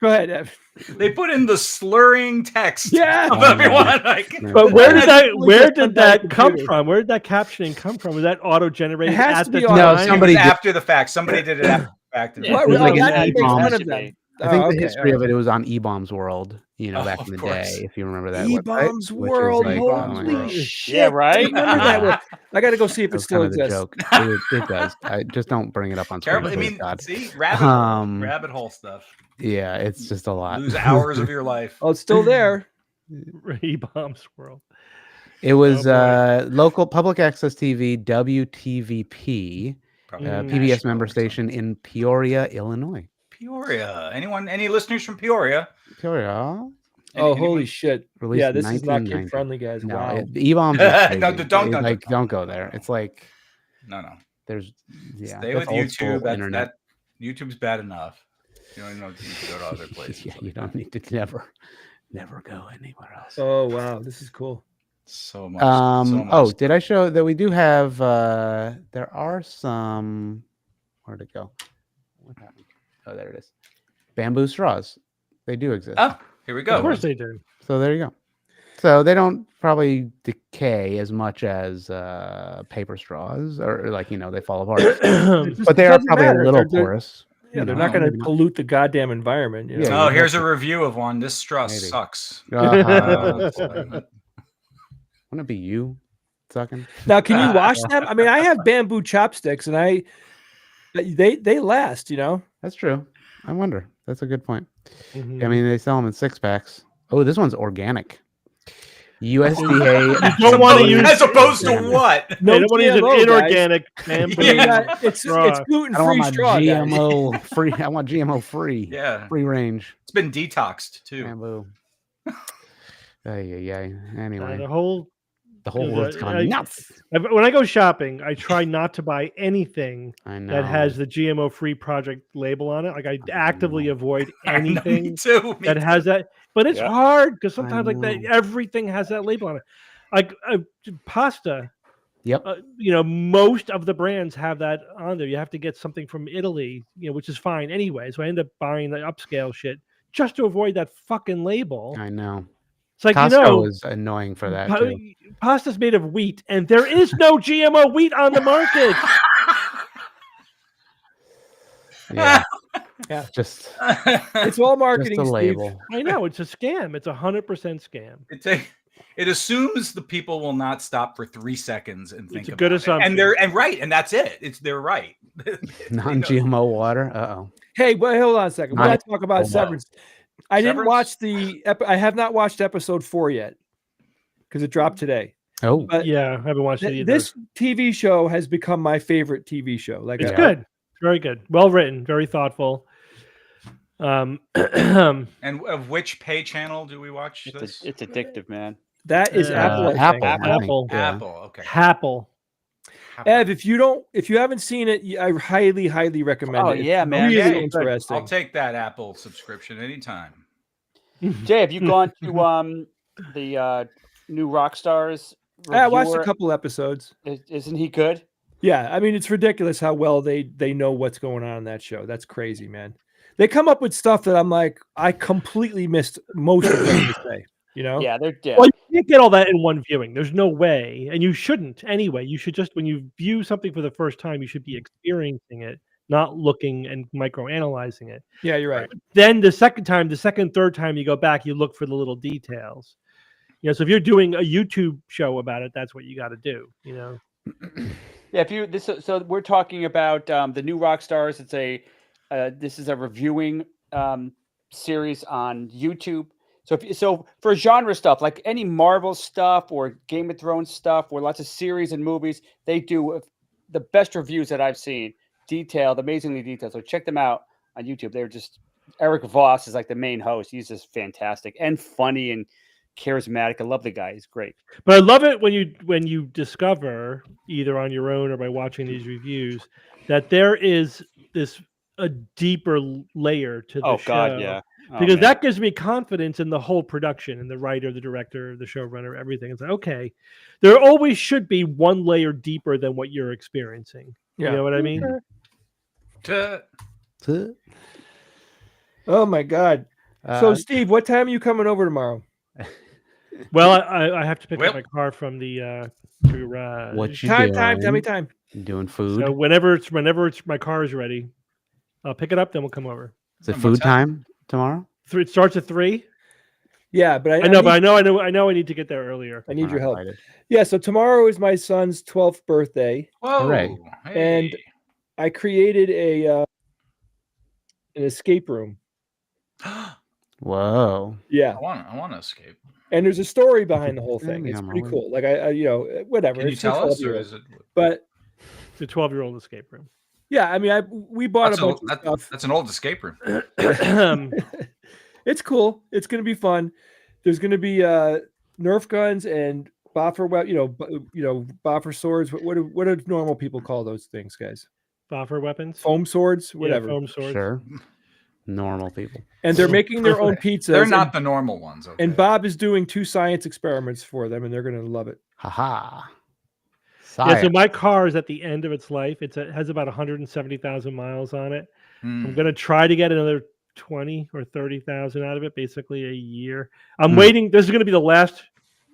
go ahead, Ev. they put in the slurring text Yeah. of everyone. Like, But where did that Absolutely where just did on that that come computer. from? Where did that captioning come from? Was that auto generated It has at to the be time? No, it somebody was did- after the fact. Somebody did it after the fact. Yeah. What, It was oh, like an that makes E-bomb. fun of Should them. be. I think Oh, the okay, history all of it was on E-Bomb's World, back of in the course. day, if you remember that. E-Bomb's website, which is World. like, E-Bomb's oh my Holy God. shit. Yeah, right? I remember that one. I got to go see if That it was still kind of the exists. joke. It does. I just don't bring it up on screen. Terrible. I please, mean, God. see, rabbit hole stuff. Yeah, it's just a lot. Lose hours of your life. Oh, it's still there. E-bombs world. It was Oh, local public access TV, WTVP, Probably PBS PBS national member or something. station in Peoria, Illinois. Peoria. Any listeners from Peoria? Peoria. Oh, holy shit! Released Yeah, in this is not 1990. kid friendly, guys. No, Wow. E-bombs. No, Don't go there. It's like no. There's Stay that's with old school YouTube. internet. YouTube's bad enough. You don't need to go to other places. Yeah, you don't need to never go anywhere else. Oh wow, this is cool. So much. So much did I show that we do have? There are some. Where'd it go? What happened? Oh, there it is. Bamboo straws. They do exist. Oh, here we go. Of course they do. So there you go. So they don't probably decay as much as paper straws, or like they fall apart. But they are probably a little porous. Yeah, they're not going to pollute the goddamn environment. You know? Yeah, Oh, here's a review of one. This straw Maybe. sucks. Wouldn't it be you sucking? Now, can you wash them? I mean, I have bamboo chopsticks, and they last. That's true. I wonder. That's a good point. Mhm. I mean, they sell them in 6-packs. Oh, this one's organic. USDA. You don't want to use as opposed to what? No, don't want to use an GMO, guys. inorganic bamboo. Yeah, it's straw. gluten I don't want free my straw. guys. GMO free. I want GMO free. Yeah. Free range It's been detoxed too. bamboo. Anyway, The whole world's gone nuts. When I go shopping, I try not to buy anything I know. that has the GMO free project label on it. Like I actively avoid I know, anything me too. that has that. But it's hard because sometimes like that know. everything has that label on it. Like pasta. Yep. Most of the brands have that on there. You have to get something from Italy, which is fine anyway. So I end up buying the upscale shit just to avoid that fucking label. I know. It's like Costco is annoying for that too. Pasta's made of wheat, and there is no GMO wheat on the market. Yeah. Yeah. Just It's all marketing. just a Steve. label. I know it's a scam. It's 100% scam. It assumes the people will not stop for 3 seconds and think It's a about good it. assumption. And right, and that's it. They're right. Non-GMO water. Uh-oh. Hey, well, hold on a second. We got to talk about Severance. I didn't Severance? watch I have not watched episode 4 yet because it dropped today. Oh, But Yeah, I haven't watched it either. this TV show has become my favorite TV show. Like It's good. It's very good. Well written. Very thoughtful. And of which pay channel do we watch this? It's addictive, man. That is Apple. I think. Apple. Apple. Okay. Apple. Ev, if you haven't seen it, I highly recommend it. It's yeah, man. Really Yeah, interesting. I'll take that Apple subscription anytime. Jay, have you gone to the new Rockstars? I watched a reviewer? couple episodes. Isn't he good? Yeah, I mean it's ridiculous how well they know what's going on in that show. That's crazy, man. They come up with stuff that I'm like, I completely missed most of what they say. Yeah, they're dead. Well, you can't get all that in one viewing. There's no way, and you shouldn't anyway. You should just, when you view something for the first time, you should be experiencing it, not looking and microanalyzing it. Yeah, you're right. Then the second, third time you go back, you look for the little details. So if you're doing a YouTube show about it, that's what you got to do. Yeah, so we're talking about the new Rockstars. It's this is a reviewing series on YouTube. So for genre stuff, like any Marvel stuff or Game of Thrones stuff, or lots of series and movies, they do the best reviews that I've seen. Detailed, amazingly detailed. So check them out on YouTube. They're just Eric Voss is like the main host. He's just fantastic and funny and charismatic. I love the guy. He's great. But I love it when you discover, either on your own or by watching these reviews, that there is a deeper layer to the show. God, yeah. Because that gives me confidence in the whole production and the writer, the director, the showrunner, everything. It's like, okay, there always should be one layer deeper than what you're experiencing. Yeah. You know what I mean? Oh my God. So Steve, what time are you coming over tomorrow? Well, I have to pick up my car from the garage. What you Tell doing? me time. Doing food. So whenever my car is ready, I'll pick it up. Then we'll come over. Is it food time tomorrow? It starts at 3. Yeah, but I know. I need to get there earlier. I need your help. Yeah, so tomorrow is my son's 12th birthday. Whoa! Hooray. And I created an escape room. Whoa. Yeah, I want to escape. and there's a story behind the whole thing. Yeah, It's pretty man. cool. Like whatever. Can you It's for tell us, or 12-year-olds. is it? But It's a 12-year-old escape room. yeah, I mean, we bought That's, a bunch of stuff. that's an old escape room. It's cool. It's gonna be fun. there's going to be Nerf guns and Boffer, Boffer swords. What do normal people call those things, guys? Boffer weapons, foam swords, whatever. Yeah, foam swords. Sure. Normal people. And they're making their own pizzas. They're not the normal ones. Okay. And Bob is doing 2 science experiments for them, and they're going to love it. Haha. Yeah, so my car is at the end of its life. It has about 170,000 miles on it. I'm going to try to get another 20 or 30,000 out of it, basically a year. I'm waiting. This is going to be the last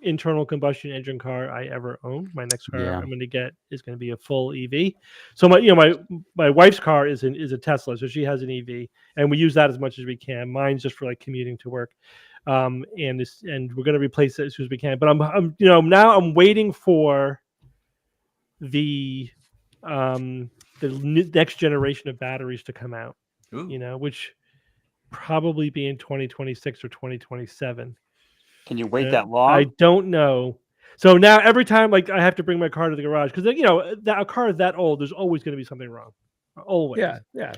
internal combustion engine car I ever own. My next car I'm going to get is going to be a full EV. So my wife's car is a Tesla, so she has an EV, and we use that as much as we can. Mine's just for like commuting to work, and we're going to replace it as soon as we can. But I'm waiting for the next generation of batteries to come out. Ooh. Which probably be in 2026 or 2027. Can you wait that long? I don't know. So now every time I have to bring my car to the garage, because a car that old, there's always going to be something wrong. Always. Yeah.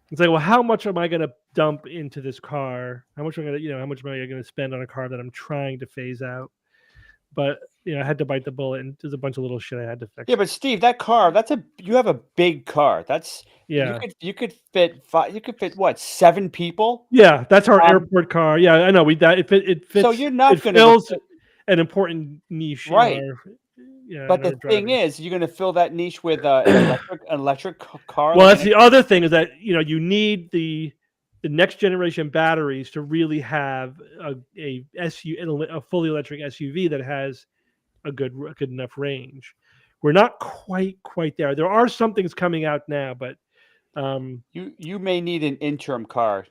It's like, well, how much am I going to dump into this car? How much am I going to spend on a car that I'm trying to phase out? But I had to bite the bullet, and there's a bunch of little shit I had to fix. Yeah, but Steve, that car, you have a big car. You could fit what, 7 people? Yeah, that's our airport car. Yeah, I know. It fits. So you're not going to fills an important niche, right? But the thing is, you're going to fill that niche with an electric car. Well, that's the other thing, is that you need the next generation batteries to really have a fully electric SUV that has a good enough range. We're not quite there. There are some things coming out now, but you may need an interim car.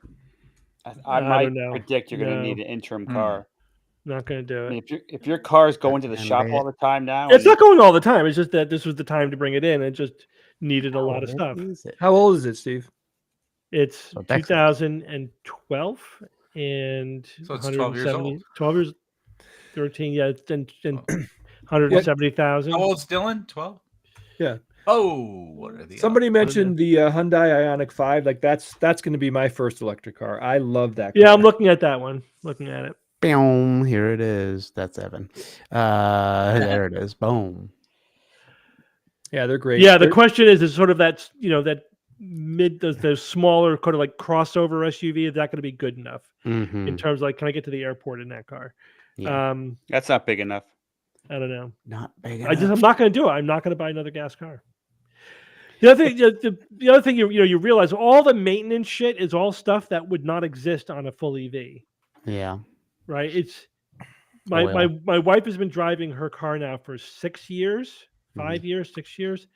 I might predict you're going to need an interim car. Not going to do it. I mean, if your car is going to the shop all the time now, it's not going all the time. It's just that this was the time to bring it in. It just needed a lot of stuff. How old is it, Steve? It's 2012, and so it's 12 years old. 12 years, 13, yeah, and 170,000. How old's Dylan? 12. Yeah. Oh, what are the Somebody mentioned the Hyundai Ioniq 5. Like that's going to be my first electric car. I love that car. Yeah, I'm looking at that one. Looking at it. Boom! Here it is. That's Evan. There it is. Boom. Yeah, they're great. Yeah, the question is sort of that that the smaller kind of like crossover SUV, is that going to be good enough in terms of can I get to the airport in that car? Yeah. That's not big enough. I don't know. Not big enough. I'm not going to do it. I'm not going to buy another gas car. The other thing, you realize all the maintenance shit is all stuff that would not exist on a full EV. Yeah. Right. It's my wife has been driving her car now for 6 years, 5 years, 6 years.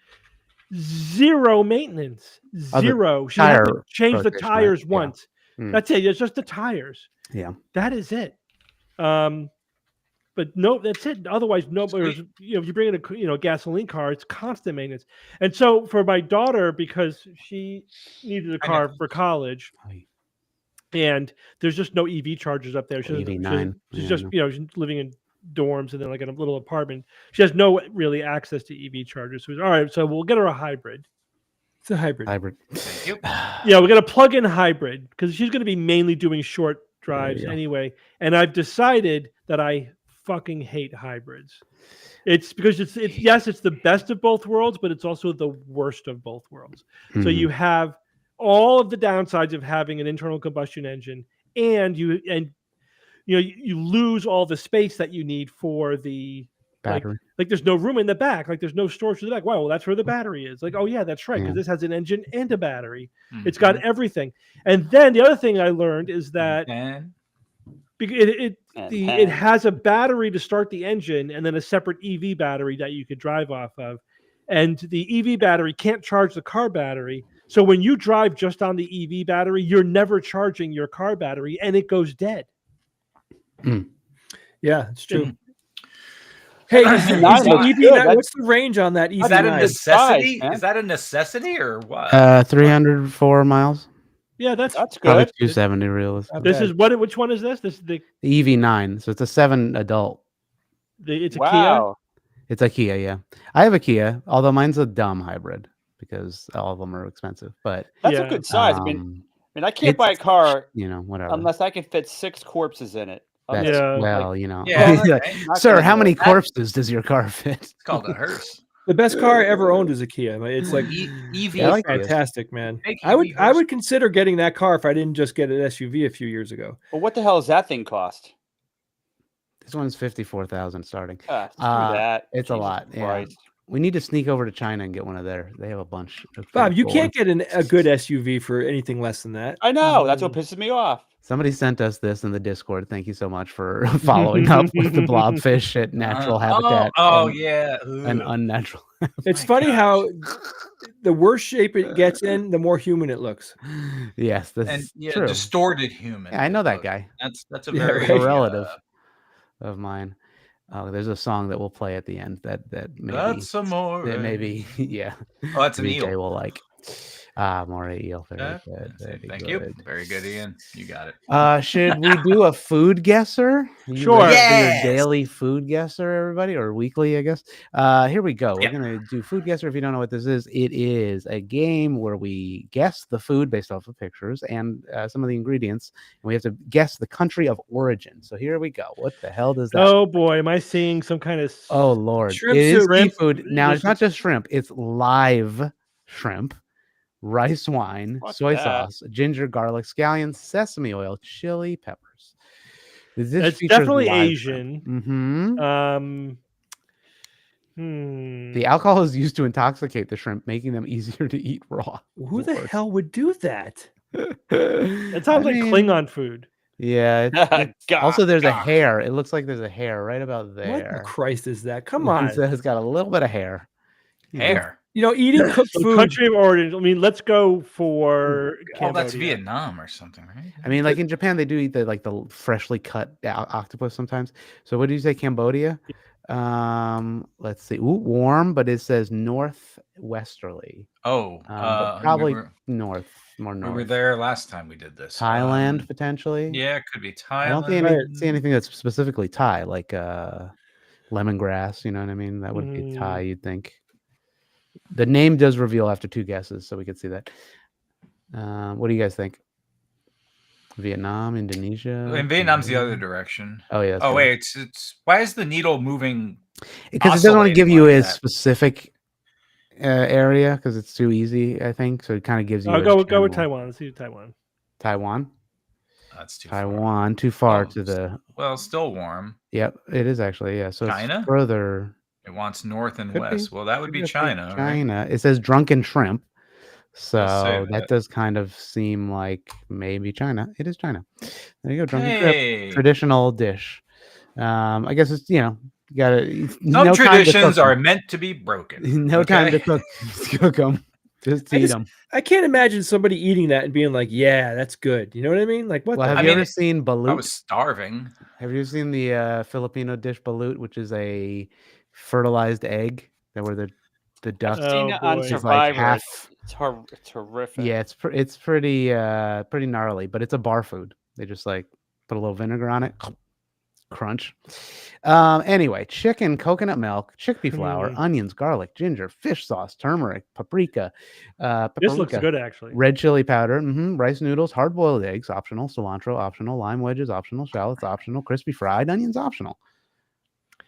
Zero maintenance. Zero. She had to change the tires once. That's it. It's just the tires. Yeah. That is it. But no, that's it. Otherwise, if you bring in a gasoline car, it's constant maintenance. And so for my daughter, because she needed a car for college, and there's just no EV chargers up there. She's just she's living in dorms and then like in a little apartment. She has no really access to EV chargers. So all right, so we'll get her a hybrid. It's a hybrid. Thank you. Yeah, we're gonna plug in hybrid because she's gonna be mainly doing short drives anyway. And I've decided that I fucking hate hybrids. It's because it's the best of both worlds, but it's also the worst of both worlds. So you have all of the downsides of having an internal combustion engine, and you lose all the space that you need for the battery. Like there's no room in the back. Like there's no storage in the back. Wow, well that's where the battery is. Like, oh yeah, that's right, because this has an engine and a battery. It's got everything. And then the other thing I learned is that it has a battery to start the engine, and then a separate EV battery that you could drive off of. And the EV battery can't charge the car battery. So when you drive just on the EV battery, you're never charging your car battery, and it goes dead. Yeah, it's true. Hey, what's the range on that EV? Is that a necessity? Is that a necessity or what? 304 miles. Yeah, that's good. Probably 270 realistic. This is what? Which one is this? This is the EV9. So it's a 7 adult. It's a Kia. It's a Kia. Yeah, I have a Kia, although mine's a dumb hybrid because all of them are expensive. But that's a good size. I mean, I can't buy a car, whatever, unless I can fit 6 corpses in it. That's Yeah. well, you know. Yeah, Like, okay. sir, how many corpses does your car fit? It's called a hearse. The best car I ever owned was a Kia. It's like EV. Yeah, I like Kias. fantastic, man. Big I would EV hearse. consider getting that car if I didn't just get an SUV a few years ago. Well, what the hell does that thing cost? This one's 54,000 starting. Screw that. It's a Jesus lot. Yeah. Christ. We need to sneak over to China and get one of their. They have a bunch. Of Bob, pretty you cool can't ones. get a good SUV for anything less than that. I know. That's what pisses me off. Somebody sent us this in the Discord. Thank you so much for following up with the blobfish at natural habitat. Yeah. And unnatural. It's funny how the worse shape it gets in, the more human it looks. Yes, that's And true. distorted human. Yeah, I know that guy. That's a Yeah, very A relative of mine. There's a song that we'll play at the end that maybe That's amore. that maybe yeah. Oh, that's an maybe eel. Jay will like. More eel. Very good. Thank Very you. good. Very good, Ian. You got it. Should we do a food guesser? You Sure. ready for Yes. your daily food guesser, everybody, or weekly, I guess. Here we go. We're gonna do food guesser. If you don't know what this is, it is a game where we guess the food based off of pictures and some of the ingredients, and we have to guess the country of origin. So here we go. What the hell does that? Oh boy, am I seeing some kind of? Oh Lord, Shrimp it is soup. seafood. Now it's not just shrimp; it's live shrimp. Rice wine, What's soy that? sauce, ginger, garlic, scallions, sesame oil, chili peppers. It's definitely Asian. Mm-hmm. The alcohol is used to intoxicate the shrimp, making them easier to eat raw. Who the hell would do that? It sounds like Klingon food. Yeah. Also, there's a hair. It looks like there's a hair right about there. What the Christ is that? Come on. It's got a little bit of hair. Hair. You know, eating cooked So food. country of origin. I mean, let's go for Cambodia. Oh, that's Vietnam or something, right? I mean, like in Japan, they do eat the freshly cut octopus sometimes. So what did you say, Cambodia? Let's see. Ooh, warm, but it says northwesterly. Oh, but probably more north. We were there last time we did this. Thailand, potentially. Yeah, it could be Thailand. I don't see anything that's specifically Thai, like lemongrass. You know what I mean? That would be Thai, you'd think. The name does reveal after 2 guesses, so we could see that. What do you guys think? Vietnam, Indonesia. And Vietnam's the other direction. Oh yeah. Oh wait, it's why is the needle moving? Because it doesn't want to give you a specific area because it's too easy. I think so. It kind of gives you. Go with Taiwan. Let's do Taiwan. Taiwan. That's too Taiwan. far. Too far to the. Well, still warm. Yep, it is actually. Yeah. So China? It's further. It wants north and Could west. be. Well, that would be China. China. Right? It says drunken shrimp. So say that does kind of seem like maybe China. It is China. There you go. Drunken shrimp. Traditional dish. I guess it's, you gotta. Some traditions are meant to be broken. No time to cook them. Just eat them. I can't imagine somebody eating that and being like, "Yeah, that's good." You know what I mean? Like, what? Well, have you ever seen balut? I was starving. Have you seen the Filipino dish balut, which is a fertilized egg that where the duck is like half. It's horrific. Yeah, it's pretty gnarly, but it's a bar food. They just like put a little vinegar on it. Crunch. Anyway, chicken, coconut milk, chickpea flour, onions, garlic, ginger, fish sauce, turmeric, paprika. This looks good, actually. Red chili powder, rice noodles, hard-boiled eggs, optional, cilantro, optional, lime wedges, optional, shallots, optional, crispy fried onions, optional.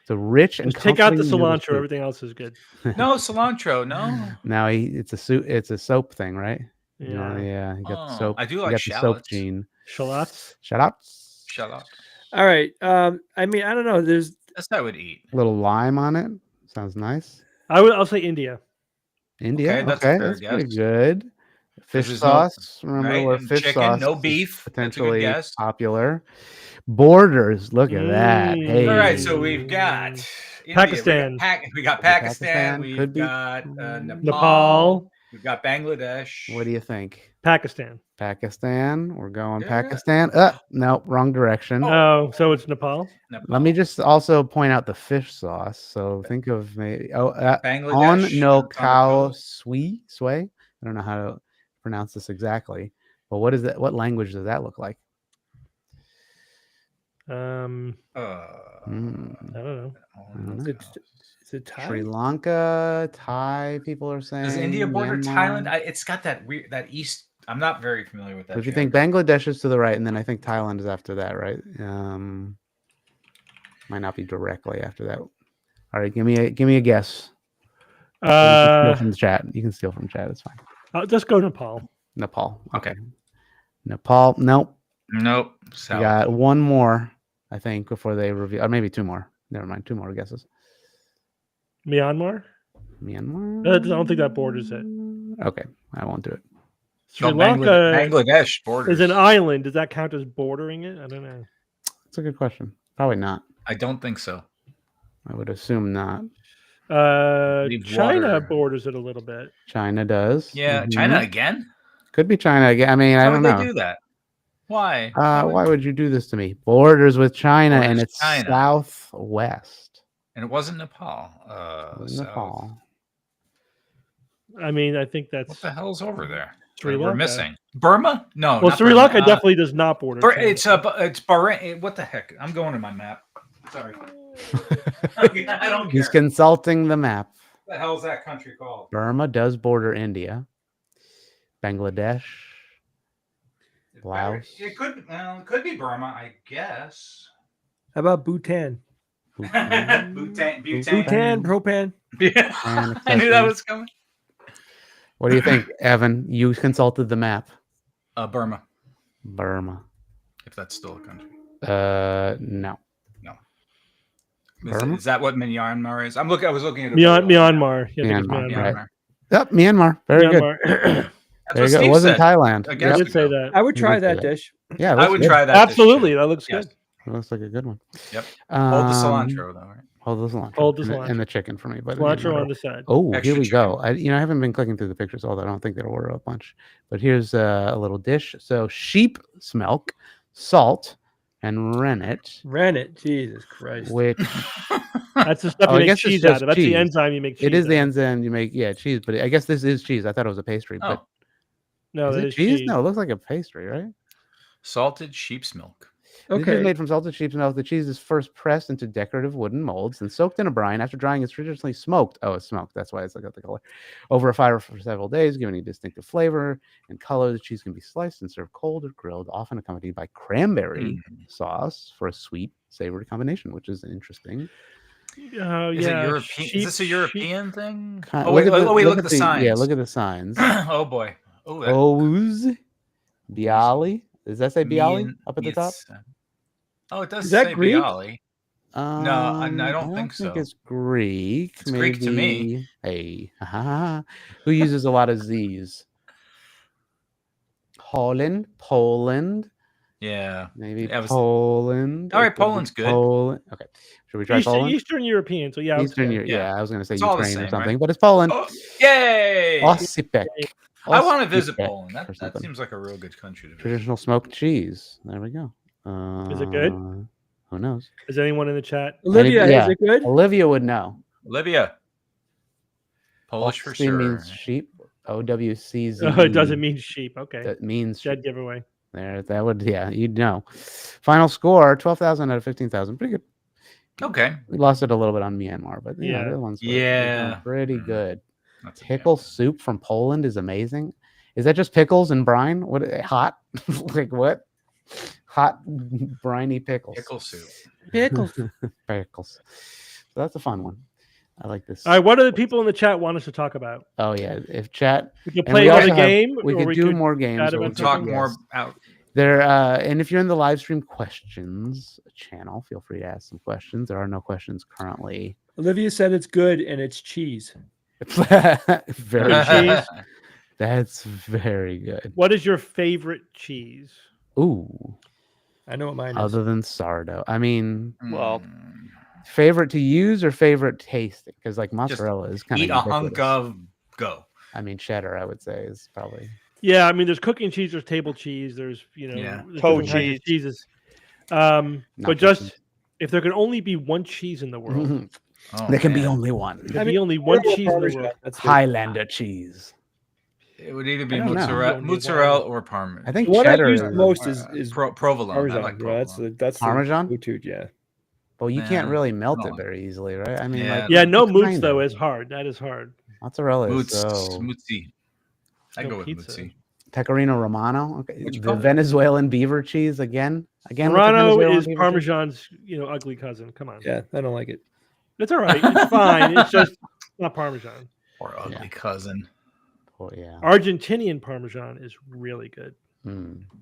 So rich and just take out the cilantro. Everything else is good. No cilantro. No. Now it's a soup. It's a soap thing, right? Yeah. Yeah. You got the soap. I do like the soap gene. Shallots. Shallots. All right. I mean, I don't know. That's what I would eat. A little lime on it. Sounds nice. I'll say India. India. Okay, that's pretty good. Fish sauce. Remember where fish chicken, sauce? No beef. Potentially popular. Borders. Look at that. Hey. All right, so we've got India, Pakistan. We got Pakistan. We've got Nepal. We've got Bangladesh. What do you think? Pakistan. We're going Pakistan. No, wrong direction. Oh, so it's Nepal. Let me just also point out the fish sauce. So think of maybe Bangladesh. no cow sway. I don't know how to pronounce this exactly. But what is that? What language does that look like? I don't know. Is it Thai? Sri Lanka, Thai. People are saying. Does India border Myanmar? Thailand? It's got that weird east. I'm not very familiar with that. If you think Bangladesh is to the right, and then I think Thailand is after that, right? Might not be directly after that. All right, give me a guess. You can steal from the chat. You can steal from chat. It's fine. I'll just go Nepal. Nepal. Okay. Nepal. Nope. Nope. You got one more, I think, before they reveal, or maybe two more. Never mind. Two more guesses. Myanmar. I don't think that borders it. Okay, I won't do it. Sri Lanka Bangladesh borders. is an island. Does that count as bordering it? I don't know. That's a good question. Probably not. I don't think so. I would assume not. China borders it a little bit. China does. Yeah, China again? Could be China again. I mean, I don't know. Why would they do that? Why? Why would you do this to me? Borders with China, and it's southwest. And it wasn't Nepal. Nepal. I mean, I think that's what the hell's over there. Sri Lanka. We're missing Burma. No, well, Sri Lanka definitely does not border. It's Bahrain. What the heck? I'm going to my map. Sorry, I don't care. He's consulting the map. What the hell is that country called? Burma does border India, Bangladesh, Laos. It could be Burma, I guess. How about Bhutan? Bhutan, propane. Yeah, I knew that was coming. What do you think, Evan? You consulted the map. Burma. If that's still a country. No. Is that what Myanmar is? I was looking at Myanmar. Yeah, Myanmar. Right. Yep, Myanmar. Very good. There you go. It wasn't Thailand. I did say that. I would try that dish. Yeah, I would try that. Absolutely, that looks good. It looks like a good one. Yep. Hold the cilantro, though, right? Hold the cilantro. Hold the cilantro. And the chicken for me. But cilantro on the side. Oh, Extra here we chicken. go. I haven't been clicking through the pictures, although I don't think they'll order a bunch. But here's a little dish. So sheep's milk, salt, and rennet. Rennet, Jesus Christ. Which that's the stuff you make cheese out of. That's the enzyme you make cheese. It is the enzyme you make, cheese. But I guess this is cheese. I thought it was a pastry. But no, is it cheese? No, it looks like a pastry, right? Salted sheep's milk. Okay. This is made from salted sheep's milk. The cheese is first pressed into decorative wooden molds and soaked in a brine. After drying, it's traditionally smoked. Oh, it's smoked. That's why it's got the color. Over a fire for several days, giving a distinctive flavor and color. The cheese can be sliced and served cold or grilled, often accompanied by cranberry sauce for a sweet, savory combination, which is interesting. Is it European? Is this a European thing? Look at the signs. Yeah, look at the signs. Oh boy. Ouz, Bialy. Does that say Bialy up at the top? Oh, it does. Is that say Greek? Bialy. No, I don't think so. I think it's Greek. It's Greek to me. Hey, who uses a lot of Z's? Poland. Yeah, maybe Poland. All right, Poland's good. Poland. Okay, should we try Poland? Eastern European. So yeah, Eastern Europe. Yeah, I was going to say it's Ukraine or something, but it's Poland. Oh, yay! Osipek. I want to visit Poland. That seems like a real good country to visit. Traditional smoked cheese. There we go. Is it good? Who knows? Is anyone in the chat? Olivia, is it good? Olivia would know. Olivia. Polish for sure. Means sheep. OWCZ. Oh, it doesn't mean sheep. Okay. That means dead giveaway. There, that would, you'd know. Final score 12,000 out of 15,000. Pretty good. Okay. We lost it a little bit on Myanmar, but the other ones were pretty good. Pickle soup from Poland is amazing. Is that just pickles and brine? What hot? Like what? Hot briny pickles. Pickle soup. Pickles. Pickles. So that's a fun one. I like this. All right, what do the people in the chat want us to talk about? Oh yeah, if chat, we could play another game. We could do more games. We'll talk more out there. And if you're in the live stream questions channel, feel free to ask some questions. There are no questions currently. Olivia said it's good and it's cheese. Very cheese. That's very good. What is your favorite cheese? Ooh, I know what mine is. Other than sourdough, I mean, well, favorite to use or favorite tasting? Because like mozzarella is kind of eat a hunk of go. I mean, cheddar, I would say, is probably. Yeah, I mean, there's cooking cheese, there's table cheese, there's faux cheese, cheeses. But just if there can only be one cheese in the world, there can be only one. There can be only one cheese in the world. Highlander cheese. It would either be mozzarella or Parmesan. I think what cheddar I use most is provolone. Parmesan. I like provolone. That's Parmesan. Yeah. Well, you can't really melt it very easily, right? I mean, no mousse though is hard. That is hard. Mozzarella is Muzzi. I go with Muzzi. Pecorino Romano. Okay. The Venezuelan beaver cheese again. Again, with the Murano Venezuelan is people too? Parmesan's, ugly cousin. Come on. Yeah, I don't like it. It's all right. It's fine. It's just not Parmesan. Or ugly cousin. Oh, yeah. Argentinian Parmesan is really good.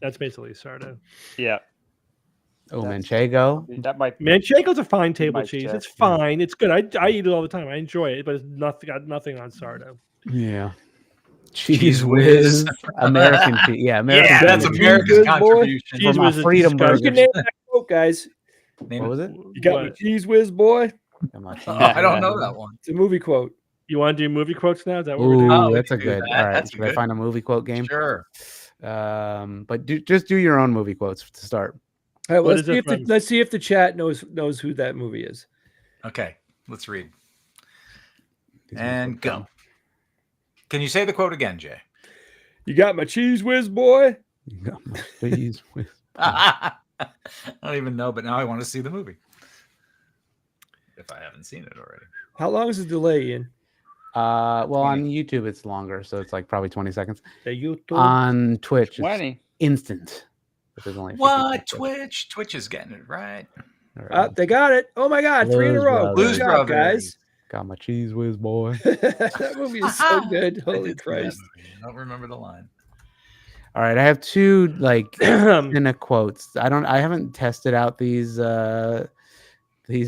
That's basically Sardo. Yeah. Oh, Manchego. That might. Manchego's a fine table Might cheese. check, It's fine. It's good. I eat it all the time. I enjoy it, but it's got nothing on Sardo. Yeah. Cheese whiz. American cheese. Yeah, American Yeah, that's cheese. America's Good boy. contribution. Cheese For my whiz is freedom disgusting. You can burgers. name that quote, guys. Name What it. was it? You got my What? cheese whiz, boy. Got my cheese I don't know whiz. that one. It's a movie quote. You want to do movie quotes now? Is that what we're Ooh, doing? Oh, we that's a can do good. that. All right, That's should I good. find a movie quote game? Sure. But just do your own movie quotes to start. All right, What let's is see it if the, from? let's see if the chat knows who that movie is. Okay, let's read. These And ones look go. Can you say the quote again, Jay? You got my cheese whiz, boy. fun. You got my cheese whiz. I don't even know, but now I want to see the movie. If I haven't seen it already. How long is the delay, Ian? Well, on YouTube it's longer, so it's like probably 20 seconds. The YouTube. On Twitch, it's 20. instant. But there's only a few What? people that- Twitch is getting it right. All right. They got it. Oh my God, 3 in a Blues row. Brothers. Good Blues job, Brothers. guys. Got my cheese whiz, boy. That movie is so good. I Holy did see that Christ. movie. I don't remember the line. All right, I have two in a quotes. I haven't tested out these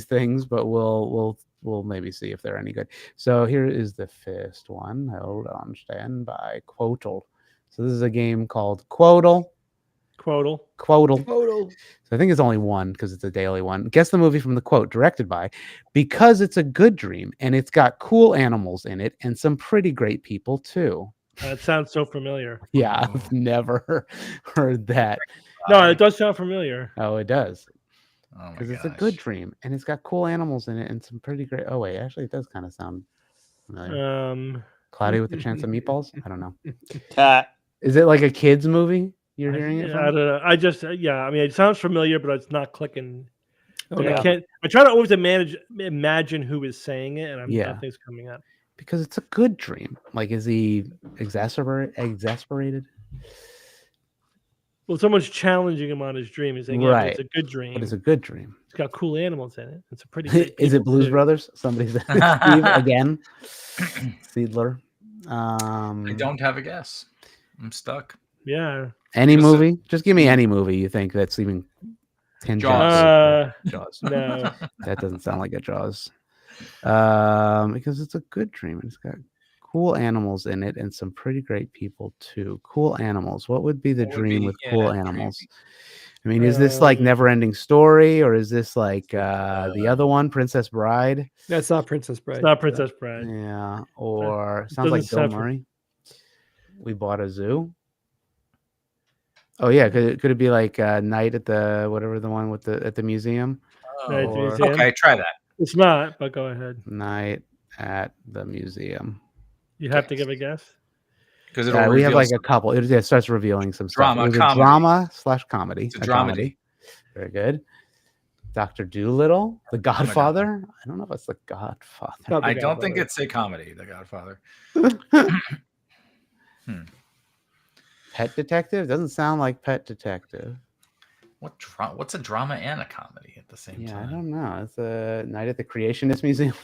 things, but we'll maybe see if they're any good. So here is the first one. Hold on, stand by. Quotal. So this is a game called Quotal. Quotal. Total. So I think it's only one because it's a daily one. Guess the movie from the quote, directed by, because it's a good dream and it's got cool animals in it and some pretty great people too. That sounds so familiar. Yeah, I've never heard that. No, it does sound familiar. Oh, it does. Oh my Because it's a gosh. good dream and it's got cool animals in it and some pretty great. Oh wait, actually, it does kind of sound familiar. Cloudy with a Chance of Meatballs. I don't know. Is it like a kids movie? You're hearing it? I don't know. I just I mean, it sounds familiar, but it's not clicking. Oh, And no. I can't. I try to always imagine who is saying it, and nothing's coming up. Because it's a good dream. Like, is he exasperated? Well, someone's challenging him on his dream. He's saying, "Yeah, Right. it's a good dream. But it's a good dream. It's got cool animals in it. It's a pretty." Great Is it people, Blues too." Brothers? Somebody said Steve again. Seidler. I don't have a guess. I'm stuck. Yeah. Any Just a- movie? Just give me any movie you think that's even Jaws. Jaws. No. That doesn't sound like a Jaws. Because it's a good dream and it's got cool animals in it and some pretty great people too. Cool animals. What would be the What would dream be- with yeah, cool dream. animals? I mean, is this like Never Ending Story or is this like the other one, Princess Bride? That's not Princess Bride. It's not Princess Bride. Yeah, or It sounds like doesn't Bill sound Murray. We Bought a Zoo. Oh yeah, could it be like Night at the whatever the one with the at the museum? Night at the Or- Museum. Okay, try that. It's not, but go ahead. Night at the Museum. You have to give a guess. Because We have like a couple. It starts revealing some stuff. Drama, It was comedy. a drama/comedy. It's a dramedy. Very good. Dr. Dolittle, The Godfather. I don't know if it's The Godfather. Not The I don't think Godfather. it's a comedy, The Godfather. Pet Detective doesn't sound like Pet Detective. What's a drama and a comedy at the same Yeah, I time? don't know. It's a Night at the Creationist Museum.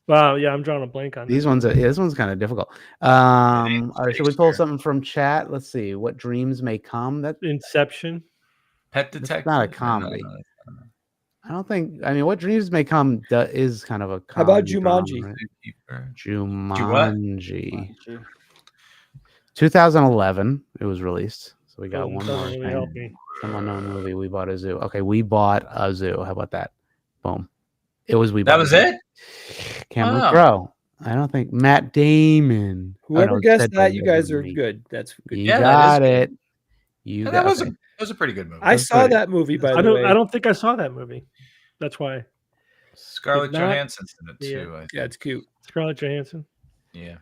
Wow, yeah, I'm drawing a blank on These ones, this one's kind of difficult. All right, should we pull something from chat? Let's see. What dreams may come? That Inception. Pet It's Detective. not a No, comedy. no. I don't think. I mean, what dreams may come is kind of a. How about comedy drama, Jumanji? right? what? Jumanji. 2011. It was released. So we got one more. Doesn't really help me. Some unknown movie. We Bought a Zoo. Okay, We Bought a Zoo. How about that? Boom. It was We Bought That a was Zoo. it? Cameron Wow. Crowe. I don't think Matt Damon. Oh, Whoever no, guessed Ted that, you Bundy guys are me. good. That's good. You Yeah, that got is it. You Yeah, got that it. was a pretty good movie. I That's saw pretty- that movie, by I the way. don't think I saw that movie. That's why. Scarlett Did not- Johansson's in it Yeah. too. Yeah, it's cute. Scarlett Johansson. Yeah.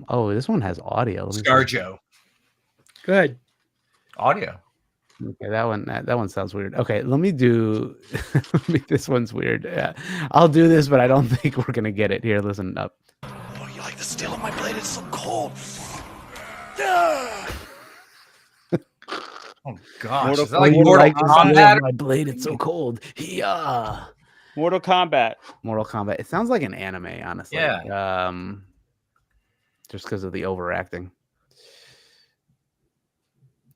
Oh, this one has audio. Let me see. ScarJo. Go ahead. Audio. Okay, that one sounds weird. Okay, let me do. This one's weird. Yeah, I'll do this, but I don't think we're gonna get it. Here, listen up. Oh, you like the steel on my blade? It's so cold. Oh gosh, Mortal- is that like Mortal Mortal Kombat? My blade, it's so cold. Yeah. Mortal Kombat. Mortal Kombat. It sounds like an anime, honestly. Yeah. Just because of the overacting.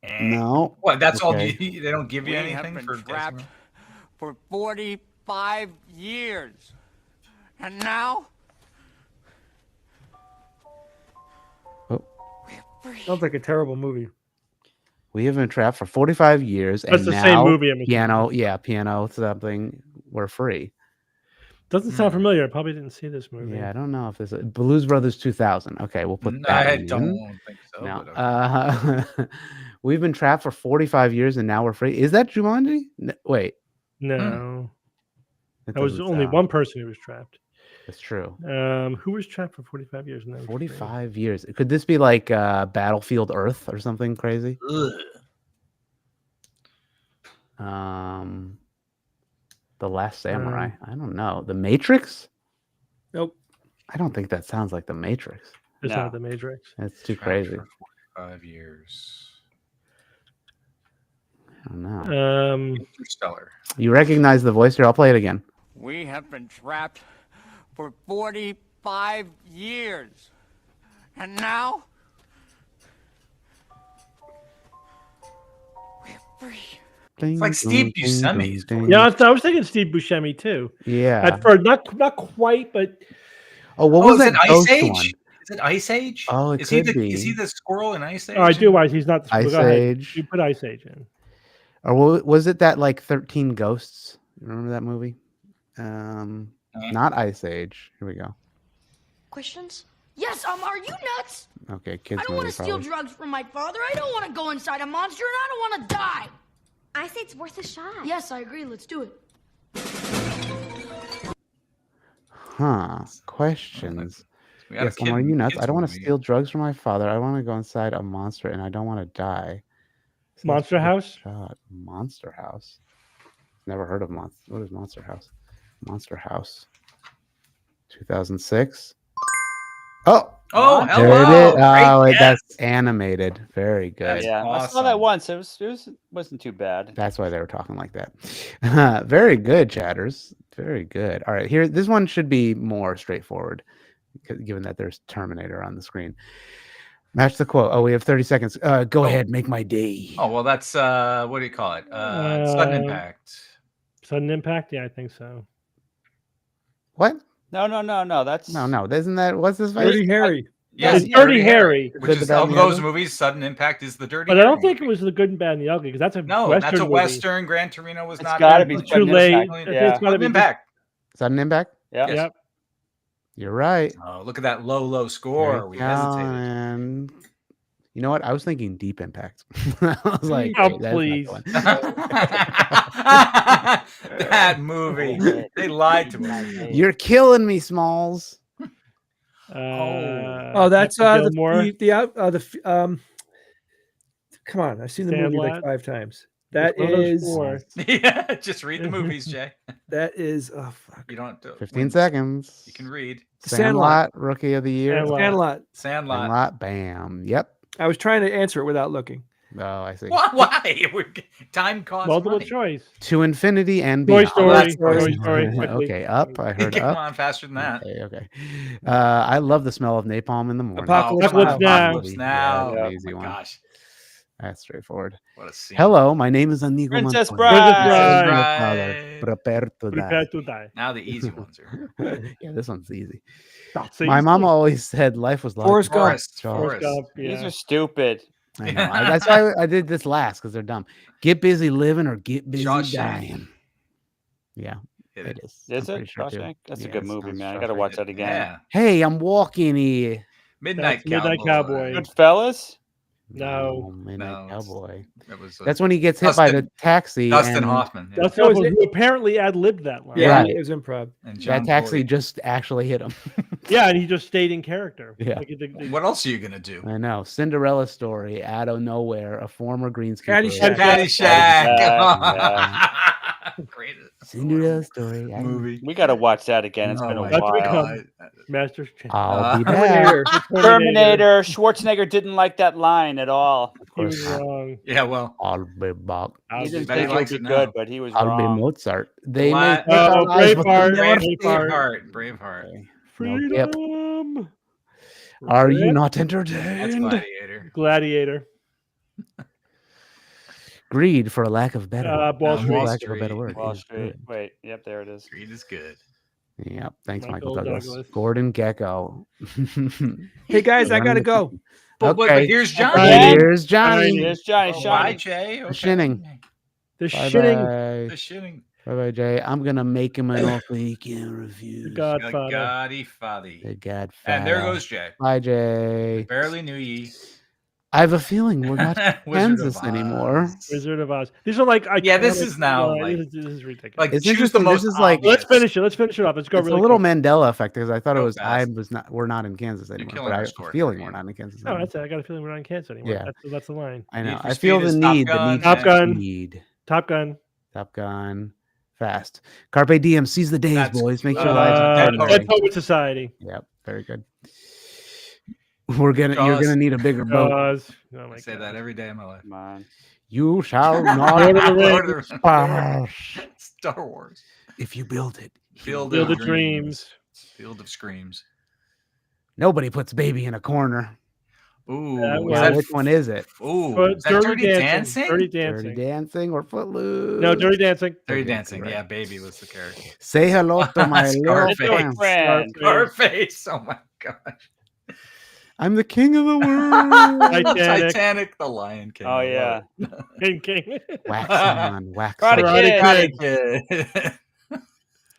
Eh. No. What? That's all. Okay. They don't give you We anything have for been trapped for 45 years. And now Oh. we're free. Sounds like a terrible movie. We have been trapped for 45 years. That's and the now, same movie. I'm Piano, assuming. yeah, piano, something. We're free. Doesn't sound familiar. I probably didn't see this movie. Yeah, I don't know if this is Blues Brothers 2000. Okay, we'll put that I in. don't think so. No. But okay. We've been trapped for 45 years and now we're free. Is that Jumanji? Wait. No, That that was doesn't only sound- one person who was trapped. That's true. Who was trapped for 45 years? And then was free? 45 years. Could this be like Battlefield Earth or something crazy? Ugh. The Last Samurai. I don't know. The Matrix? Nope. I don't think that sounds like the Matrix. It's No. not the Matrix. That's too Trapped crazy. for 45 years. I don't know. Interstellar. You recognize the voice here? I'll play it again. We have been trapped for 45 years. And now we're free. It's like Steve Buscemi's voice. Yeah, I was thinking Steve Buscemi too. Yeah. At first, not quite, but Oh, what Oh, was is that it Ice ghost Age? one? Is it Ice Age? Oh, it is could he be. Is he the squirrel in Ice Age? I do. He's not the Ice go ahead. Age. You put Ice Age in. Or was it that like 13 Ghosts? Remember that movie? Not Ice Age. Here we go. Questions? Yes, are you nuts? Okay, kids I don't want movie to steal probably. drugs from my father. I don't want to go inside a monster, and I don't want to die. I say it's worth a shot. Yes, I agree. Let's do it. Huh. Questions. We got a Yes, kid- are you nuts? kids I don't want to movie. steal drugs from my father. I want to go inside a monster and I don't want to die. Sounds Monster like a House? shot. Monster House. Never heard of Monster. What is Monster House? Monster House. 2006. Oh, Oh, there hello. it is. Great Oh, guess. that's animated. Very good. Yeah, I saw awesome. that once. It wasn't too bad. That's why they were talking like that. Very good, chatters. Very good. All right, here. This one should be more straightforward, given that there's Terminator on the screen. Match the quote. Oh, we have 30 seconds. Go ahead, make my day. Oh well, that's what do you call it? Sudden impact. Sudden Impact? Yeah, I think so. What? No. That's No. Isn't that what's this? Dirty Harry. Yes, It's Dirty Harry. Which Good, the is bad, of and the those ugly? movies. Sudden Impact is the Dirty. But I don't Harry think it was the Good and Bad and the Ugly because that's a No, Western that's a movie. Western. Gran Torino was It's not. gotta that be much. Too late. Impact. I think Yeah. it's gotta Sudden be Impact. Sudden impact. yeah. Yes. Yep. You're right. Oh, look at that low score. There We you go, hesitated. and you know what? I was thinking Deep Impact. I was like, Oh, wait, that's not the please. one. That movie. They lied to me. You're killing me, Smalls. Oh, that's Happy the Gilmore. come on, I've seen the movie like Sandlot. 5 times. That It's one of those is four. Yeah, just read the movies, Jay. that is oh fuck. You don't have to 15 seconds. You can read. Sandlot, Rookie of the Year. Sandlot. Sandlot. Sandlot. Bam. Yep. I was trying to answer it without looking. Oh, I see. Why? Time costs Multiple money. choice. To infinity and Toy beyond. Story. Toy Toy Story. quickly. Okay, up. I heard Come up. on, faster than that. Okay. I love the smell of napalm in the morning. Apocalypse come on, Now. Now. Apocalypse Now. Yeah, Oh easy my one. gosh. That's straightforward. What a scene. Hello, my name is Anigo Princess Montoya. Bride. Princess Bride. Prepare to die. Prepare to die. Now the easy ones are. Yeah, this one's easy. That's My easy. mama always said life was like Forrest Gump. Forrest. Forrest Gump, These yeah. are stupid. I know. That's why I did this last because they're dumb. Get busy living or get busy Shawshank. dying. Yeah, Hit it it. is. Is I'm it? pretty sure, too. Shawshank? That's a Yeah, good it movie, sounds man. I gotta Shawshank. watch that again. Yeah. Hey, I'm walking here. Midnight That's Midnight Cowboy. Goodfellas? No. Midnight No, Cowboy. That was That's when he gets hit by the taxi. Dustin and Hoffman. Yeah. That's No, is who it- apparently ad-libbed that line. Yeah, Right. it was improv. And That John taxi Boyd. just actually hit him. Yeah, and he just stayed in character. Yeah. Like, What else are you gonna do? I know. Cinderella story out of nowhere. A former greenskeeper. Caddyshack. Caddyshack. Yeah. Great Cinderella story. movie. We gotta watch that again. It's Oh been a my That's while. become- Master's Channel. I'll be back. Terminator. Terminator. Schwarzenegger didn't like that line at all. He was wrong. Yeah, well, I'll be back. He didn't bet he think it would likes be it now. good, but he was I'll be wrong. Mozart. They What? may take our lives, but Braveheart, they'll never Braveheart. Braveheart. Freedom. Are you Rip. not That's entertained? Gladiator. Gladiator. Greed, for a lack of better word. Wall Street. For lack of a better word. Wall is Street. good. Wait, yep, there it is. Greed is good. Yep. Thanks, Michael Michael Douglas. Douglas. Gordon Gecko. Hey guys, I gotta go. But Okay. here's Bye. Johnny. Here's Johnny. Here's Johnny. Oh, Johnny. bye, Jay. The Okay. shinning. The Bye shitting. The shitting. bye. Bye, Jay. I'm gonna make him an offer he can't refuse. The Godfather. Goddy faddy. The Godfather. And there goes Jay. Bye, Jay. Barely knew ye. I have a feeling we're not in Wizard Kansas of anymore. Oz. Wizard of Oz. These are like Yeah, this iconic is now, lines. like- this is ridiculous. Like, It's choose the interesting, most this is like- obvious. Let's finish it. Let's finish it up. Let's go. It's really a little quick. Mandela effect because I thought it Go was fast. we're not in Kansas anymore. killing But I our have score a feeling here, we're man. not in Kansas Oh, anymore. that's it. I got a feeling we're not in Kansas anymore. Yeah. That's the line. I know. Need for I feel Speed the is Top need Gun. for Top Gun. speed. Top Gun. Top Gun. Fast. Carpe diem. Seize the days, That's- boys. Make your lives Dead a Poet. Dead Poet Society. Yep. Very good. You're Jaws. gonna need a bigger boat. Jaws. Oh my I say God. that every day of my life. Come on. You shall not Lord of the Lord of Rings. the- pass Star Wars. if you build it. Field Field of of Dreams. Field of Screams. Nobody puts baby in a corner. Ooh, That is was- Now, that, which one is it? ooh, But is that Dirty Dancing? Dirty Dirty Dancing. Dancing or Footloose? No, Dirty Dancing. Dirty Okay, Dancing. correct. Yeah, Baby was the character. Say hello to my little Scarface. friend. Friend. Scarface. Oh my gosh. I'm the king of the world. Titanic. Titanic, the Lion King. Oh, I love yeah. it. King. Wax on, wax Karate on. Karate Kid. Kid. Karate Kid.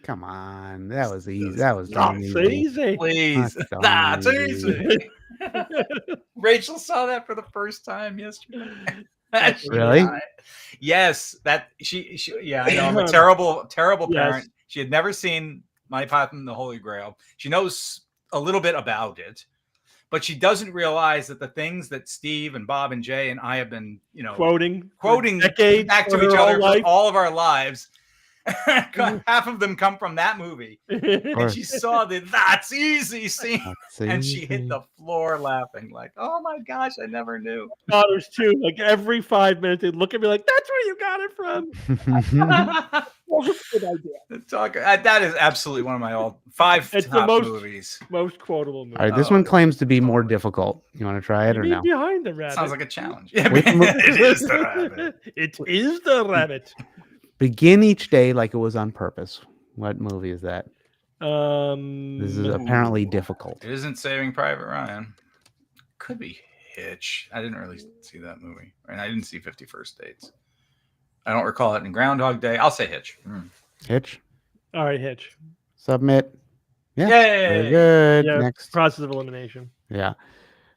Come on, that was easy. That was Oh, damn it's easy. easy. Please. That's That's so easy. Rachel saw that for the first time yesterday. She Really? died. Yes, that she yeah, I know. I'm a terrible Yes. parent. She had never seen My Path and the Holy Grail. She knows a little bit about it, but she doesn't realize that the things that Steve and Bob and Jay and I have been, Quoting decades back to for each her other whole for all of our lives. Half of them come from that movie. life. And she saw the "that's easy" scene, That's and she easy. hit the floor laughing, like, "Oh my gosh, I never knew." Daughters too. Like every 5 minutes, they look at me like, "That's where you got it from." Well, that's a good idea. That is absolutely one of my all five It's the top most- movies. Most quotable movie. All right, this one claims to be more difficult. You want to try it or no? Behind the rabbit. Sounds like a challenge. Yeah, Which mo- it is the rabbit. It is the rabbit. Begin each day like it was on purpose. What movie is that? This is Ooh. apparently difficult. It isn't Saving Private Ryan. Could be Hitch. I didn't really see that movie, and I didn't see 51st Dates. I don't recall it in Groundhog Day. I'll say Hitch. Hitch. All right, Hitch. Submit. Yeah. Yay! Very good. Yeah, Next. process of elimination. Yeah.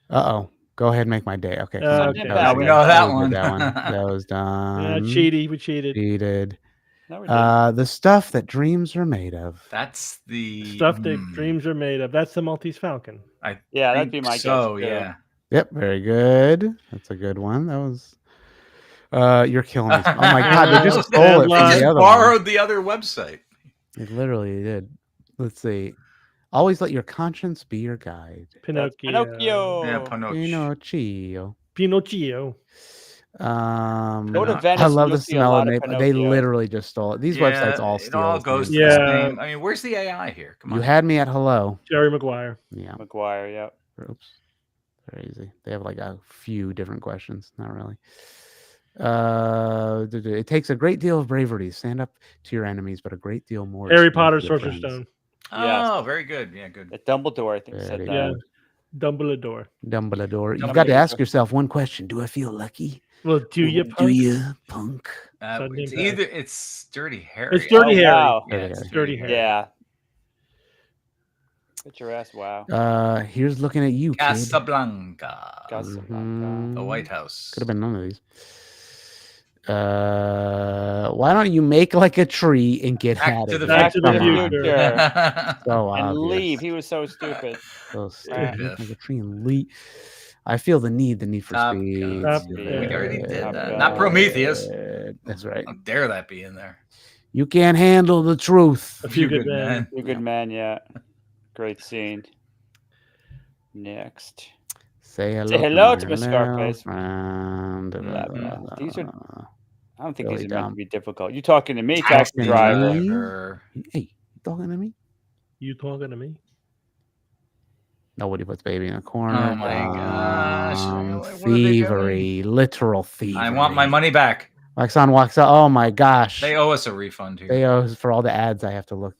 Uh-oh. Go ahead and make my day. Okay. Okay. Now we know that one. That one. That was done. Cheaty. We cheated. Cheated. No, we didn't. The stuff that dreams are made of. That's the Stuff that dreams are made of. That's the Maltese Falcon. Yeah, that'd be my guess. So too. yeah. Yep. Very good. That's a good one. That was. You're killing me. Oh my God! They just stole it from They just the other borrowed one. the other website. They literally did. Let's see. Always let your conscience be your guide. Pinocchio. Pinocchio. Yeah, Pinocchio. Pinocchio. Pinocchio. Go to I Venice. I love and the you'll see a smell lot of of maple. They Pinocchio. literally just stole it. These websites all steal. It all this goes to name. the Yeah. same. I mean, where's the AI here? Come on. You had me at hello. Jerry Maguire. Yeah. McGuire, yep. Oops. Very easy. They have like a few different questions. Not really. It takes a great deal of bravery to stand up to your enemies, but a great deal more. to Harry stand up Potter, to your Sorcerer's friends. Stone. Oh, very good. Yeah, good. At Dumbledore, I think said Very that. Yeah. good. Dumbledore. Dumbledore. You've got to ask yourself one question: do I feel lucky? Well, do you? Do you, punk? Sudden It's impact. either it's Dirty Harry. It's Dirty Oh, Harry. wow. Yeah, it's Dirty Harry. Yeah. Get your ass, wow. Here's looking at you, kid. Casablanca. Casablanca. Mhm. The White House. Could have been none of these. Why don't you make like a tree and get Back out to of the here? Back to the Come on. future. So And obvious. leave. He was so stupid. So stupid. Biff. Make a tree and leave. I feel the need for Top speed. Gun. Top Good. Gun. We already did Top that. Gun. Not Prometheus. That's right. How dare that be in there? You can't handle the truth. A few good men. You good man, yeah. Great scene. Next. Say hello, Say hello to my Miss Scarface. friend. These are. I don't think Really these are meant dumb. to be difficult. You talking to me, Talking taxi to driver? me? Hey, you talking to me? You talking to me? Nobody puts baby in a corner. Oh my gosh. What are they Thievery, literal thievery. I want my money back. Wax on, wax out. Oh my gosh. They owe us a refund here. They owe us for all the ads I have to look.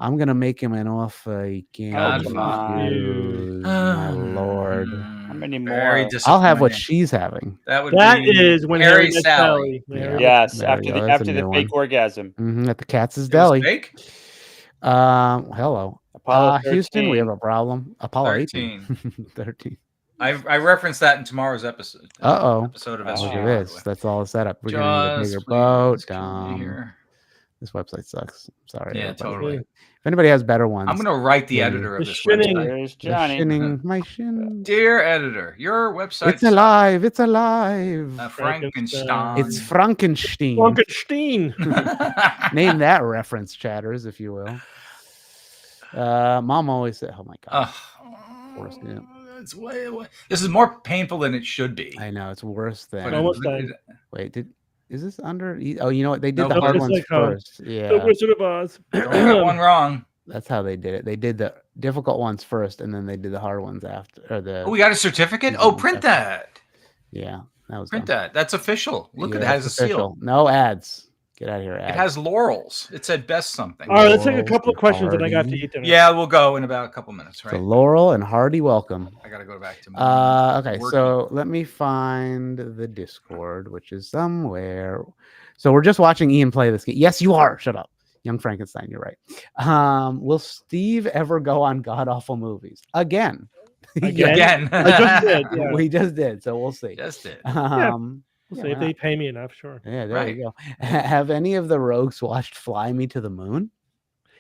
I'm gonna make him an offer he can't Oh, come on. refuse. My lord. How many Very more? I'll have what disappointing. she's having. That would That be is when Harry Harry met Sally. Sally. Yeah. Yes, There we after go. the That's a after the new fake one. orgasm. At the Katz's It was Deli. fake? Hello. Apollo Houston, we 13. have a problem. Apollo 18. 13. I referenced that in tomorrow's episode. Episode of Look SGU. at by the this. way. That's all set up. We're gonna need a Just bigger please boat. kill me here. This website sucks. Sorry. Yeah, everybody. totally. If anybody has better ones, I'm gonna write the please. editor of The this shinning. website. There's The Johnny. shinning, my shin. Dear editor, your website It's alive. It's alive. Frankenstein. It's Frankenstein. Frankenstein. Name that reference, chatters, if you will. Mom always said, "Oh my god." Forrest Gump. It's this is more painful than it should be. I know it's worse than. Almost done. Wait, is this under? Oh, you know what? They did No, the hard it's ones like home. first. Yeah, The Wizard of Oz. Don't get one wrong. that's how they did it. They did the difficult ones first, and then they did the hard ones after. Or the Oh, we got a certificate. Oh, print that. yeah, that was Print dumb. that. That's official. Look, Yeah, it has a it's seal. official. No ads. Get out of here. Ads. It has laurels. It said best something. All right, let's take a Laurels couple of and questions and I got to Hardy. eat dinner. Yeah, we'll go in about a couple minutes, So right? Laurel and Hardy, welcome. I gotta go back to my Okay, working. so let me find the Discord, which is somewhere. So we're just watching Ian play this game. Yes, you are. Shut up. Young Frankenstein, you're right. Will Steve ever go on god awful movies? Again. Again. I just did. Yeah. We just did, so we'll see. Just did. We'll see if they pay me enough, sure. Yeah, there Right. you go. Have any of the rogues watched Fly Me to the Moon?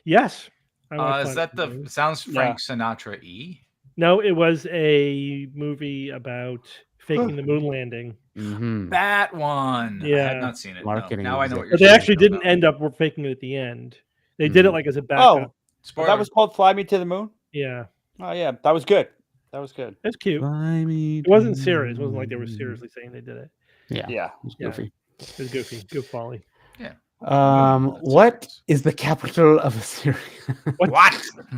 Yes. I wanna Is find that it. the sounds Frank Sinatra E? No, it was a movie about faking the moon landing. Mm-hmm. That one. I Yeah. had not seen it. Marketing No. Now I know what you're But they saying. actually didn't end up faking it at the end. They did it like as a backup. Oh, that was called Fly Me to the Moon? Yeah. Oh, yeah. That was good. That was good. That's cute. Fly me It wasn't to serious. It wasn't the like they were moon. seriously saying they did it. Yeah. Yeah. It was Yeah. goofy. It was goofy. Goof folly. Yeah. What is the capital of Assyria? What?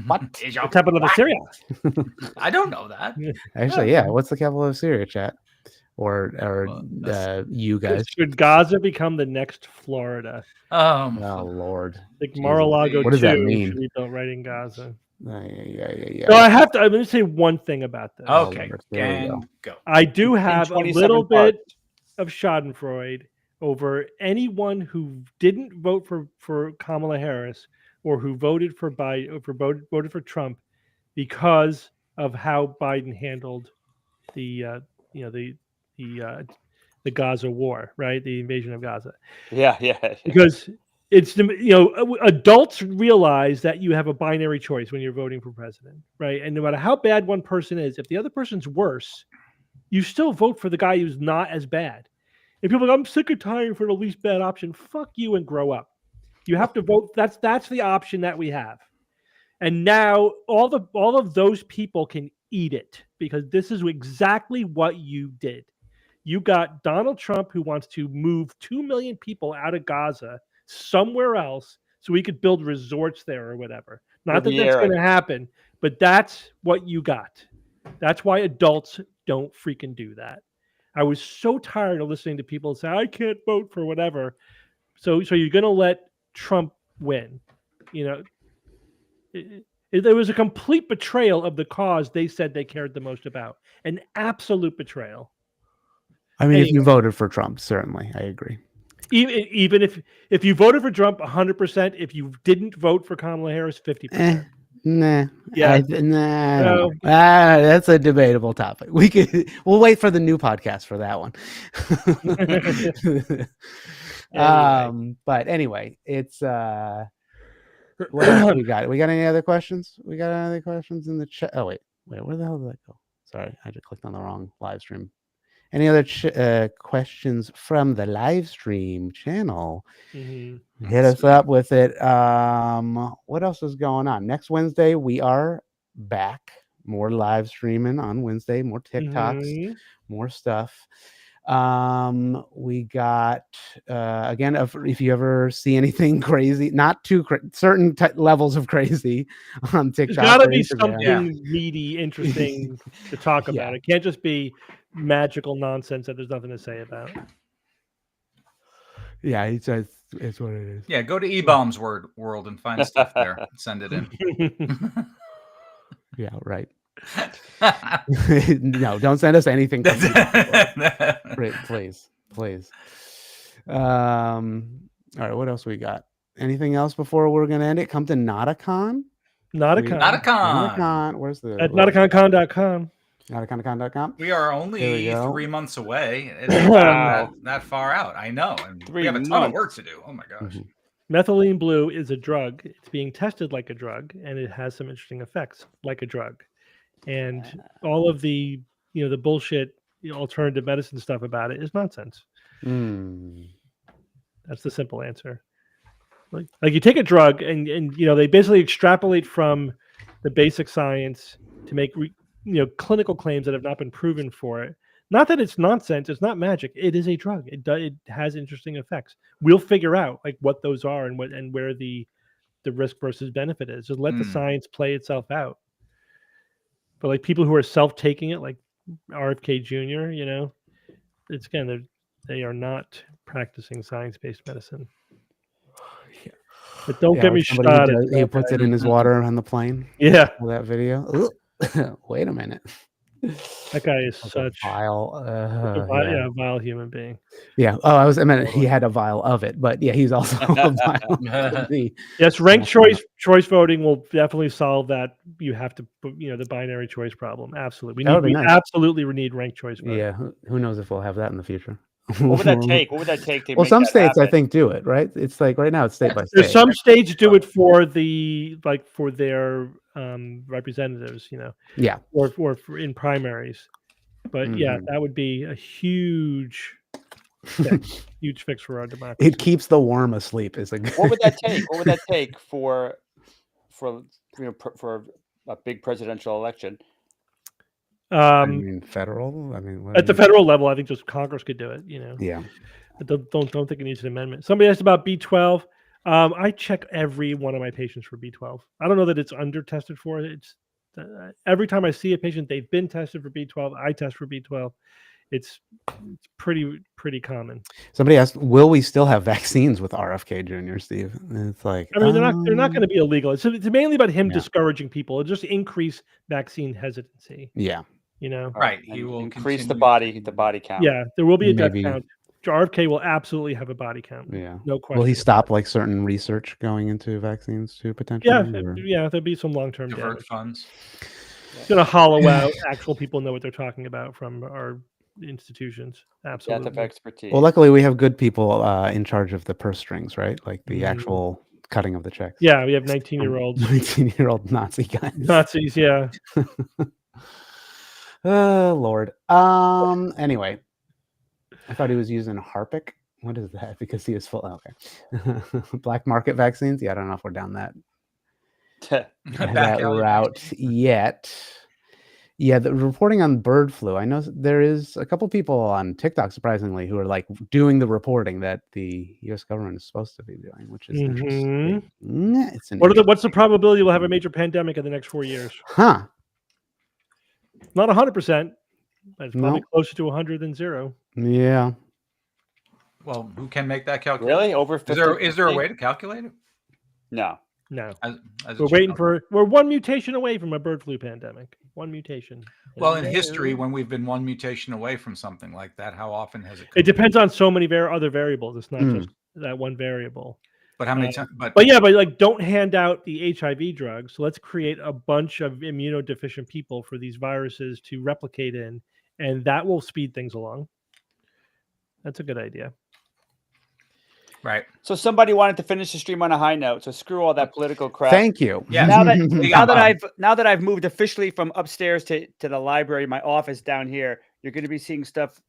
What is The capital of Assyria? I don't know that. Actually, yeah. What's the capital of Syria, chat? Or you guys? Should Gaza become the next Florida? Oh Lord. Like Mar-a-Lago What does that 2 mean? should be built right in Gaza. Yeah. So I have to. I'm going to say one thing about this. Okay, There we and go. I do have a 27 little parts. bit of Schadenfreude over anyone who didn't vote for Kamala Harris or who voted for Biden or voted for Trump because of how Biden handled the Gaza war, right? The invasion of Gaza. Yeah. Because it's adults realize that you have a binary choice when you're voting for president, right? And no matter how bad one person is, if the other person's worse, you still vote for the guy who's not as bad. If people are like, I'm sick of tired for the least bad option, fuck you and grow up. You have to vote. That's the option that we have. And now all of those people can eat it because this is exactly what you did. You got Donald Trump who wants to move 2 million people out of Gaza somewhere else so we could build resorts there or whatever. Not that that's going to happen, but that's what you got. That's why adults don't freaking do that. I was so tired of listening to people say, I can't vote for whatever. So you're going to let Trump win. There was a complete betrayal of the cause they said they cared the most about. An absolute betrayal. I mean, if you voted for Trump, certainly, I agree. Even if you voted for Trump 100%, if you didn't vote for Kamala Harris 50%. Nah. Yeah. No. That's a debatable topic. We'll wait for the new podcast for that one. But anyway, it's what else we got? We got any other questions? We got any other questions in the chat? Oh wait, where the hell did that go? Sorry, I just clicked on the wrong live stream. Any other questions from the live stream channel? Mm-hmm. Hit us up with it. What else is going on? Next Wednesday, we are back more live streaming on Wednesday, more TikToks, more stuff. We got again, if you ever see anything crazy, not too certain levels of crazy on TikTok, there's got to be Instagram. something meaty, interesting to talk about. It can't just be magical nonsense that there's nothing to say about. Yeah, it's what it is. Yeah, go to eBaum's world and find stuff there. Send it in. Yeah, right. No, don't send us anything. Please. All right, what else we got? Anything else before we're gonna end it? Come to Nauticon. Nauticon. Where's the at nauticoncon.com? Nauticoncon.com. We are only 3 months away. It's that far out. I know. And we have a ton of work to do. Oh my gosh. Methylene blue is a drug. It's being tested like a drug, and it has some interesting effects like a drug. And all of the the bullshit alternative medicine stuff about it is nonsense. That's the simple answer. Like you take a drug and they basically extrapolate from the basic science to make clinical claims that have not been proven for it. Not that it's nonsense. It's not magic. It is a drug. It has interesting effects. We'll figure out like what those are and where the risk versus benefit is. Just let the science play itself out. But like people who are self-taking it, like RFK Jr., it's again they are not practicing science-based medicine. But don't get me started. He puts it in his water on the plane. Yeah, that video. Wait a minute. That guy is such a vile, vile human being. Yeah. Oh, I meant he had a vial of it, but yeah, he's also a vial. Yes, ranked choice voting will definitely solve that. You have to, the binary choice problem. Absolutely, we absolutely need ranked choice voting. Yeah. Who knows if we'll have that in the future? What would that take? What would that take? Well, some states I think do it, right? It's like right now it's state by state. There's some states do it for for their representatives, Yeah. Or for in primaries. But yeah, that would be a huge fix for our democracy. It keeps the worm asleep. Is like what would that take? What would that take for a big presidential election? I mean, federal. I mean, at the federal level, I think just Congress could do it. Yeah. I don't think it needs an amendment. Somebody asked about B12. I check every one of my patients for B12. I don't know that it's under tested for. It's every time I see a patient, they've been tested for B12. I test for B12. It's pretty common. Somebody asked, "Will we still have vaccines with RFK Jr., Steve?" And it's like, I mean, they're not going to be illegal. It's mainly about him discouraging people. It'll just increase vaccine hesitancy. Yeah. Right. He will increase the body count. Yeah, there will be a death count. RFK will absolutely have a body count. Yeah. No question. Will he stop like certain research going into vaccines too potentially? Yeah, there'll be some long-term divert funds. It's going to hollow out actual people know what they're talking about from our institutions. Absolutely. Depth of expertise. Well, luckily we have good people in charge of the purse strings, right? Like the actual cutting of the checks. Yeah, we have 19-year-olds. 19-year-old Nazi guys. Nazis, yeah. Oh Lord. Anyway, I thought he was using Harpic. What is that? Because he is full. Okay. Black market vaccines. Yeah, I don't know if we're down that route yet. Yeah, the reporting on bird flu. I know there is a couple people on TikTok, surprisingly, who are like doing the reporting that the U.S. government is supposed to be doing, which is interesting. What's the probability we'll have a major pandemic in the next 4 years? Huh. Not 100%, but it's probably closer to 100 than 0. Yeah. Well, who can make that calculation? Really? Over 50? Is there a way to calculate it? No. We're one mutation away from a bird flu pandemic. One mutation. Well, in history, when we've been one mutation away from something like that, how often has it come? It depends on so many other variables. It's not just that one variable. But how many times? But like, don't hand out the HIV drugs. So let's create a bunch of immunodeficient people for these viruses to replicate in, and that will speed things along. That's a good idea. Right. So somebody wanted to finish the stream on a high note. So screw all that political crap. Thank you. Yeah. Now that I've moved officially from upstairs to the library, my office down here, you're going to be seeing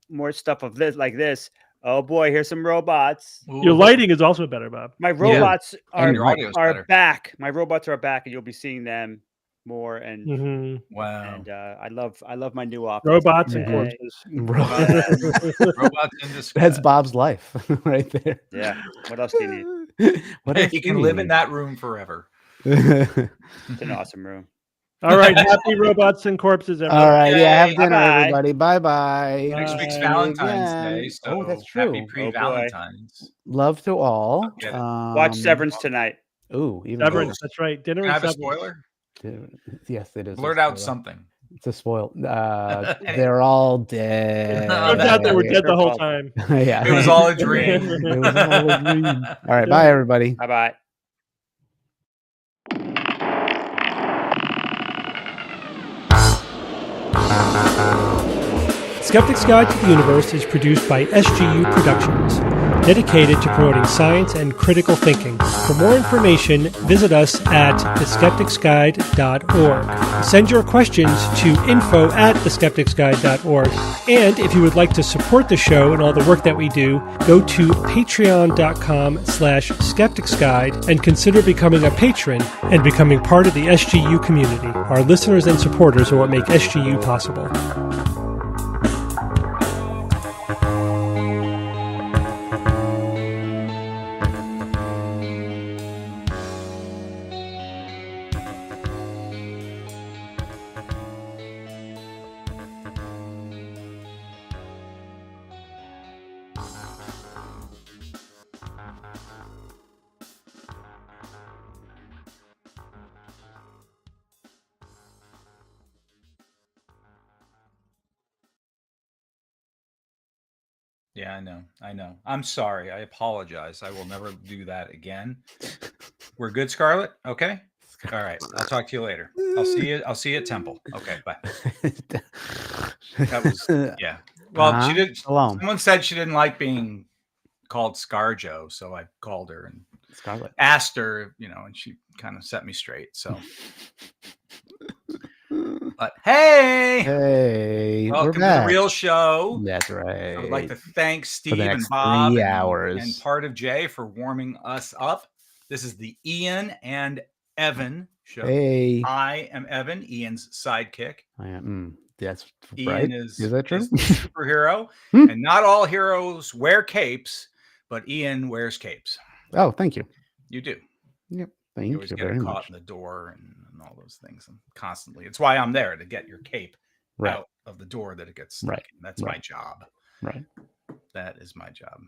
more stuff of this like this. Oh boy, here's some robots. Ooh. Your lighting is also better, Bob. My robots are back. My robots are back, and you'll be seeing them more. And wow, and I love my new office. Robots and Hey. corpses. robots in disguise. That's Bob's life right there. Yeah. What else do you need? What else You do can you live in need? that room forever. It's an awesome room. All right, happy robots and corpses, everyone. All right, yeah, have Yay. dinner, Bye-bye. everybody. Bye-bye. Next week's Bye. Valentine's Day, Again. so Oh, that's happy true. pre-Valentine's. Love to all. Get it. Watch Severance tonight. Ooh, even Severance, better. that's right. Dinner Can I and have a Severance. spoiler? Yes, it is. Blurt out something. It's a spoil. They're all dead. Turns out they were dead the whole time. Yeah. It was all a dream. It was all a dream. All right, bye, everybody. Bye-bye. Skeptic's Guide to the Universe is produced by SGU Productions, dedicated to promoting science and critical thinking. For more information, visit us at theskepticsguide.org. Send your questions to info@theskepticsguide.org. And if you would like to support the show and all the work that we do, go to patreon.com/skepticsguide and consider becoming a patron and becoming part of the SGU community. Our listeners and supporters are what make SGU possible. Yeah, I know. I'm sorry. I apologize. I will never do that again. We're good, Scarlett? Okay. All right. I'll talk to you later. I'll see you at Temple. Okay, bye. That was yeah. Well, she did. Someone said she didn't like being called ScarJo, so I called her and Scarlett. Asked her, and she kind of set me straight. So but hey, welcome to the real show. That's right. I would like to thank Steve and Bob and part of Jay for warming us up. This is the Ian and Evan show. Hey, I am Evan, Ian's sidekick. I am. That's Ian right. is that true? Is the superhero, and not all heroes wear capes, but Ian wears capes. Oh, thank you. You do. Yep. Thank you always get very caught much. in the door and all those things, and constantly. It's why I'm there to get your cape out of the door that it gets stuck in. That's my job. Right. That is my job.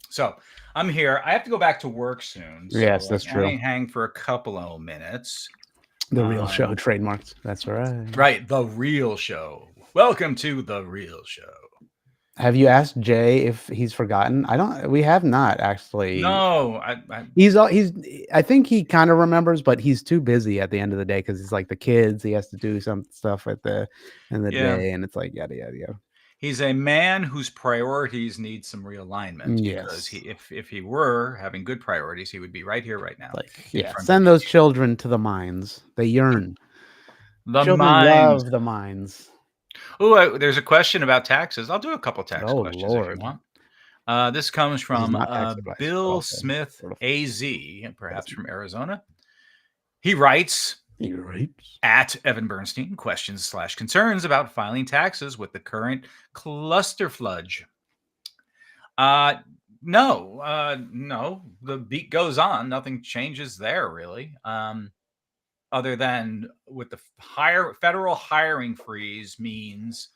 So I'm here. I have to go back to work soon. So yes, that's true. I hang for a couple of minutes. The real show trademarked. That's right. Right. The real show. Welcome to the real show. Have you asked Jay if he's forgotten? We have not actually. No, I think he kind of remembers, but he's too busy at the end of the day because he's like the kids. He has to do some stuff at the end of the day, and it's like yada yada yada. He's a man whose priorities need some realignment. Yes. Because if he were having good priorities, he would be right here, right now. Send those children to the mines. They yearn. The children mines. love the mines. Oh, there's a question about taxes. I'll do a couple tax questions Lord. if you want. This comes from Bill Okay. Smith, AZ, perhaps from Arizona. He writes at Evan Bernstein, questions/concerns about filing taxes with the current clusterfludge. No, the beat goes on. Nothing changes there, really. Other than with the federal hiring freeze means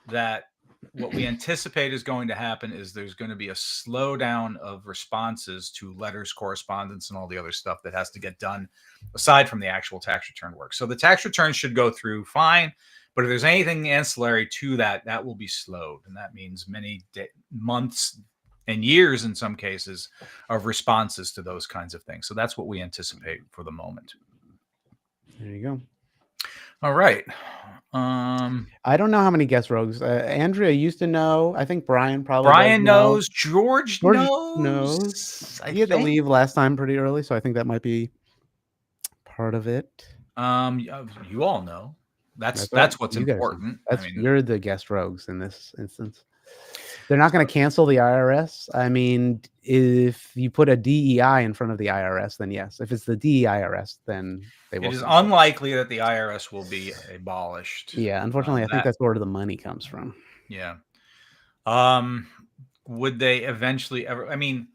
that what we anticipate is going to happen is there's going to be a slowdown of responses to letters, correspondence, and all the other stuff that has to get done aside from the actual tax return work. So the tax return should go through fine, but if there's anything ancillary to that, that will be slowed. And that means many months and years in some cases of responses to those kinds of things. So that's what we anticipate for the moment. There you go. All right. I don't know how many guest rogues. Andrea used to know. I think Brian probably. Brian knows. George knows. He had to leave last time pretty early, so I think that might be part of it. You all know. That's what's important. You're the guest rogues in this instance. They're not going to cancel the IRS. I mean, if you put a DEI in front of the IRS, then yes. If it's the DEIRS, then they will. It is unlikely that the IRS will be abolished. Yeah, unfortunately, I think that's where the money comes from. Yeah. Would they eventually ever? I mean,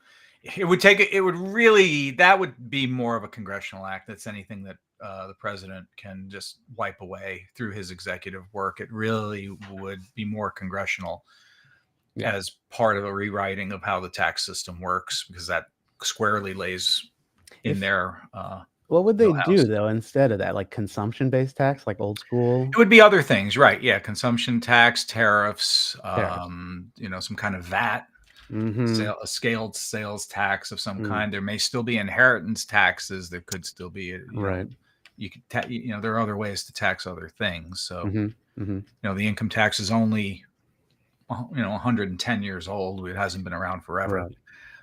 it would really, that would be more of a congressional act. That's anything that the president can just wipe away through his executive work. It really would be more congressional as part of a rewriting of how the tax system works, because that squarely lays in their what would they do though instead of that? Like consumption-based tax, like old school? It would be other things, right? Yeah, consumption tax, tariffs, some kind of VAT, a scaled sales tax of some kind. There may still be inheritance taxes. There could still be, you could, there are other ways to tax other things. So, the income tax is only, 110 years old. It hasn't been around forever. Right.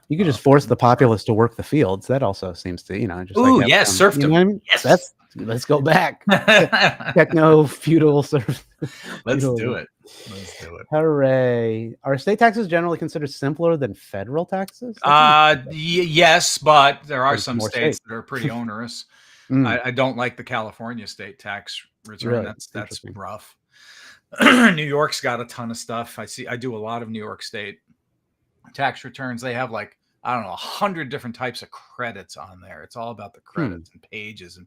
You could just force the populace to work the fields. That also seems to, just. Ooh, yes, serfdom. I mean? Yes, let's go back. Techno feudal serf. Let's do it. Hooray! Are state taxes generally considered simpler than federal taxes? Yes, but there are some states that are pretty onerous. I don't like the California state tax return. Really? That's rough. New York's got a ton of stuff. I do a lot of New York State tax returns. They have 100 different types of credits on there. It's all about the credits and pages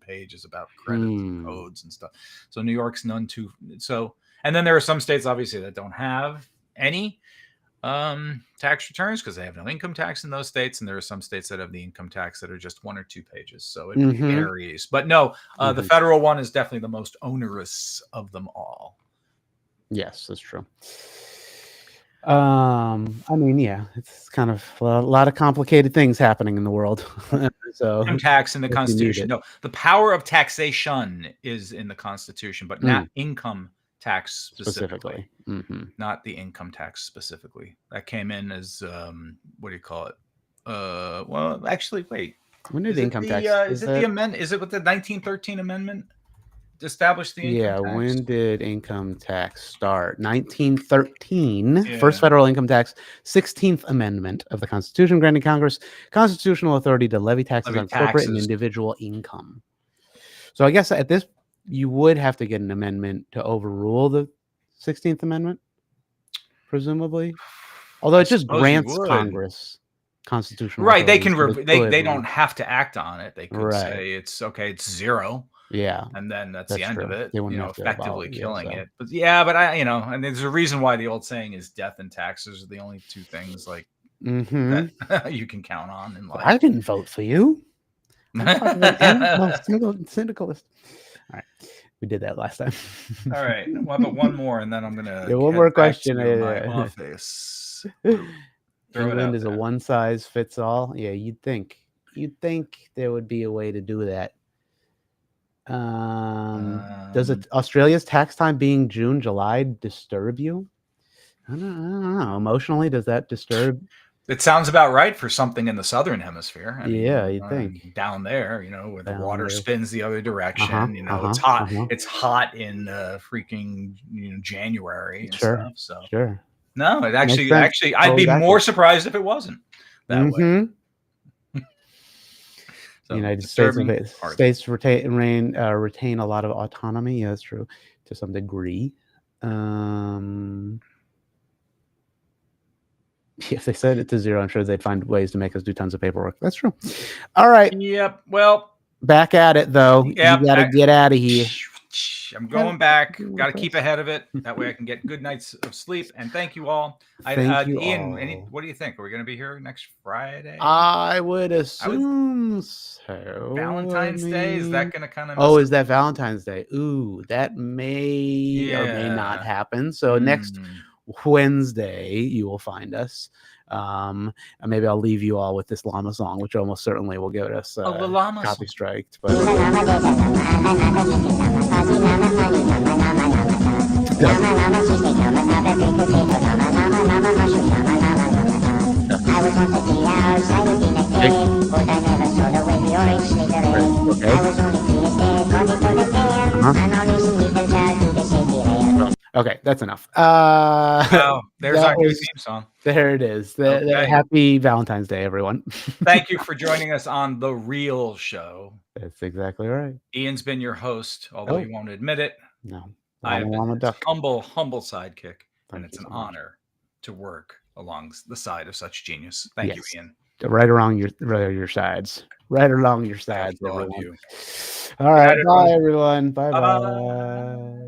about credits and codes and stuff. So New York's none too. So, and then there are some states obviously that don't have any tax returns because they have no income tax in those states. And there are some states that have the income tax that are just 1 or 2 pages. So it varies. But no, the federal one is definitely the most onerous of them all. Yes, that's true. I mean, yeah, it's kind of a lot of complicated things happening in the world. So income tax in the Constitution. No, the power of taxation is in the Constitution, but not income tax specifically. Not the income tax specifically. That came in as what do you call it? Well, actually, wait. When did the income tax? Is it the amendment? Is it with the 1913 amendment? Established the income tax? When did income tax start? 1913, first federal income tax, 16th Amendment of the Constitution, granting Congress constitutional authority to levy taxes on corporate and individual income. So I guess at this, you would have to get an amendment to overrule the 16th Amendment, presumably. Although it just grants Congress constitutional authority. Right, they don't have to act on it. They could say it's okay, it's 0. Yeah, and then that's the end of it. Effectively killing it. But and there's a reason why the old saying is death and taxes are the only 2 things that you can count on in life. I didn't vote for you. Syndicalist. All right, we did that last time. All right, well, but one more, and then I'm gonna. One more question. My office. England is a one size fits all. Yeah, you'd think there would be a way to do that. Does Australia's tax time being June, July disturb you? I don't know. Emotionally, does that disturb? It sounds about right for something in the southern hemisphere. You think down there, where the water spins the other direction. It's hot. It's hot in freaking January and stuff. So no, it actually, I'd be more surprised if it wasn't that way. So United States retain a lot of autonomy. Yeah, that's true to some degree. If they set it to 0, I'm sure they'd find ways to make us do tons of paperwork. That's true. All right. Yep. Well, back at it though. Yep, you got to get out of here. I'm going back. Got to keep ahead of it. That way I can get good nights of sleep. And thank you all. Ian, what do you think? Are we going to be here next Friday? I would assume so. Valentine's Day? Is that going to kind of... is that Valentine's Day? Ooh, that may or may not happen. So next Wednesday, you will find us. And maybe I'll leave you all with this llama song, which almost certainly will get us copy striked. But Okay, that's enough. Oh, there's that our new was- theme song. There it is. Okay. Happy Valentine's Day, everyone. Thank you for joining us on The Real Show. That's exactly right. Ian's been your host, although he won't admit it. No. I have been Llama his duck. humble sidekick, and Thank it's you an so much. honor to work along the side of such genius. Thank you, Yes. Ian. Right along your sides. Right along your I sides, applaud everyone. you. All right. night, Bye, everyone. everyone. Bye-bye. Bye.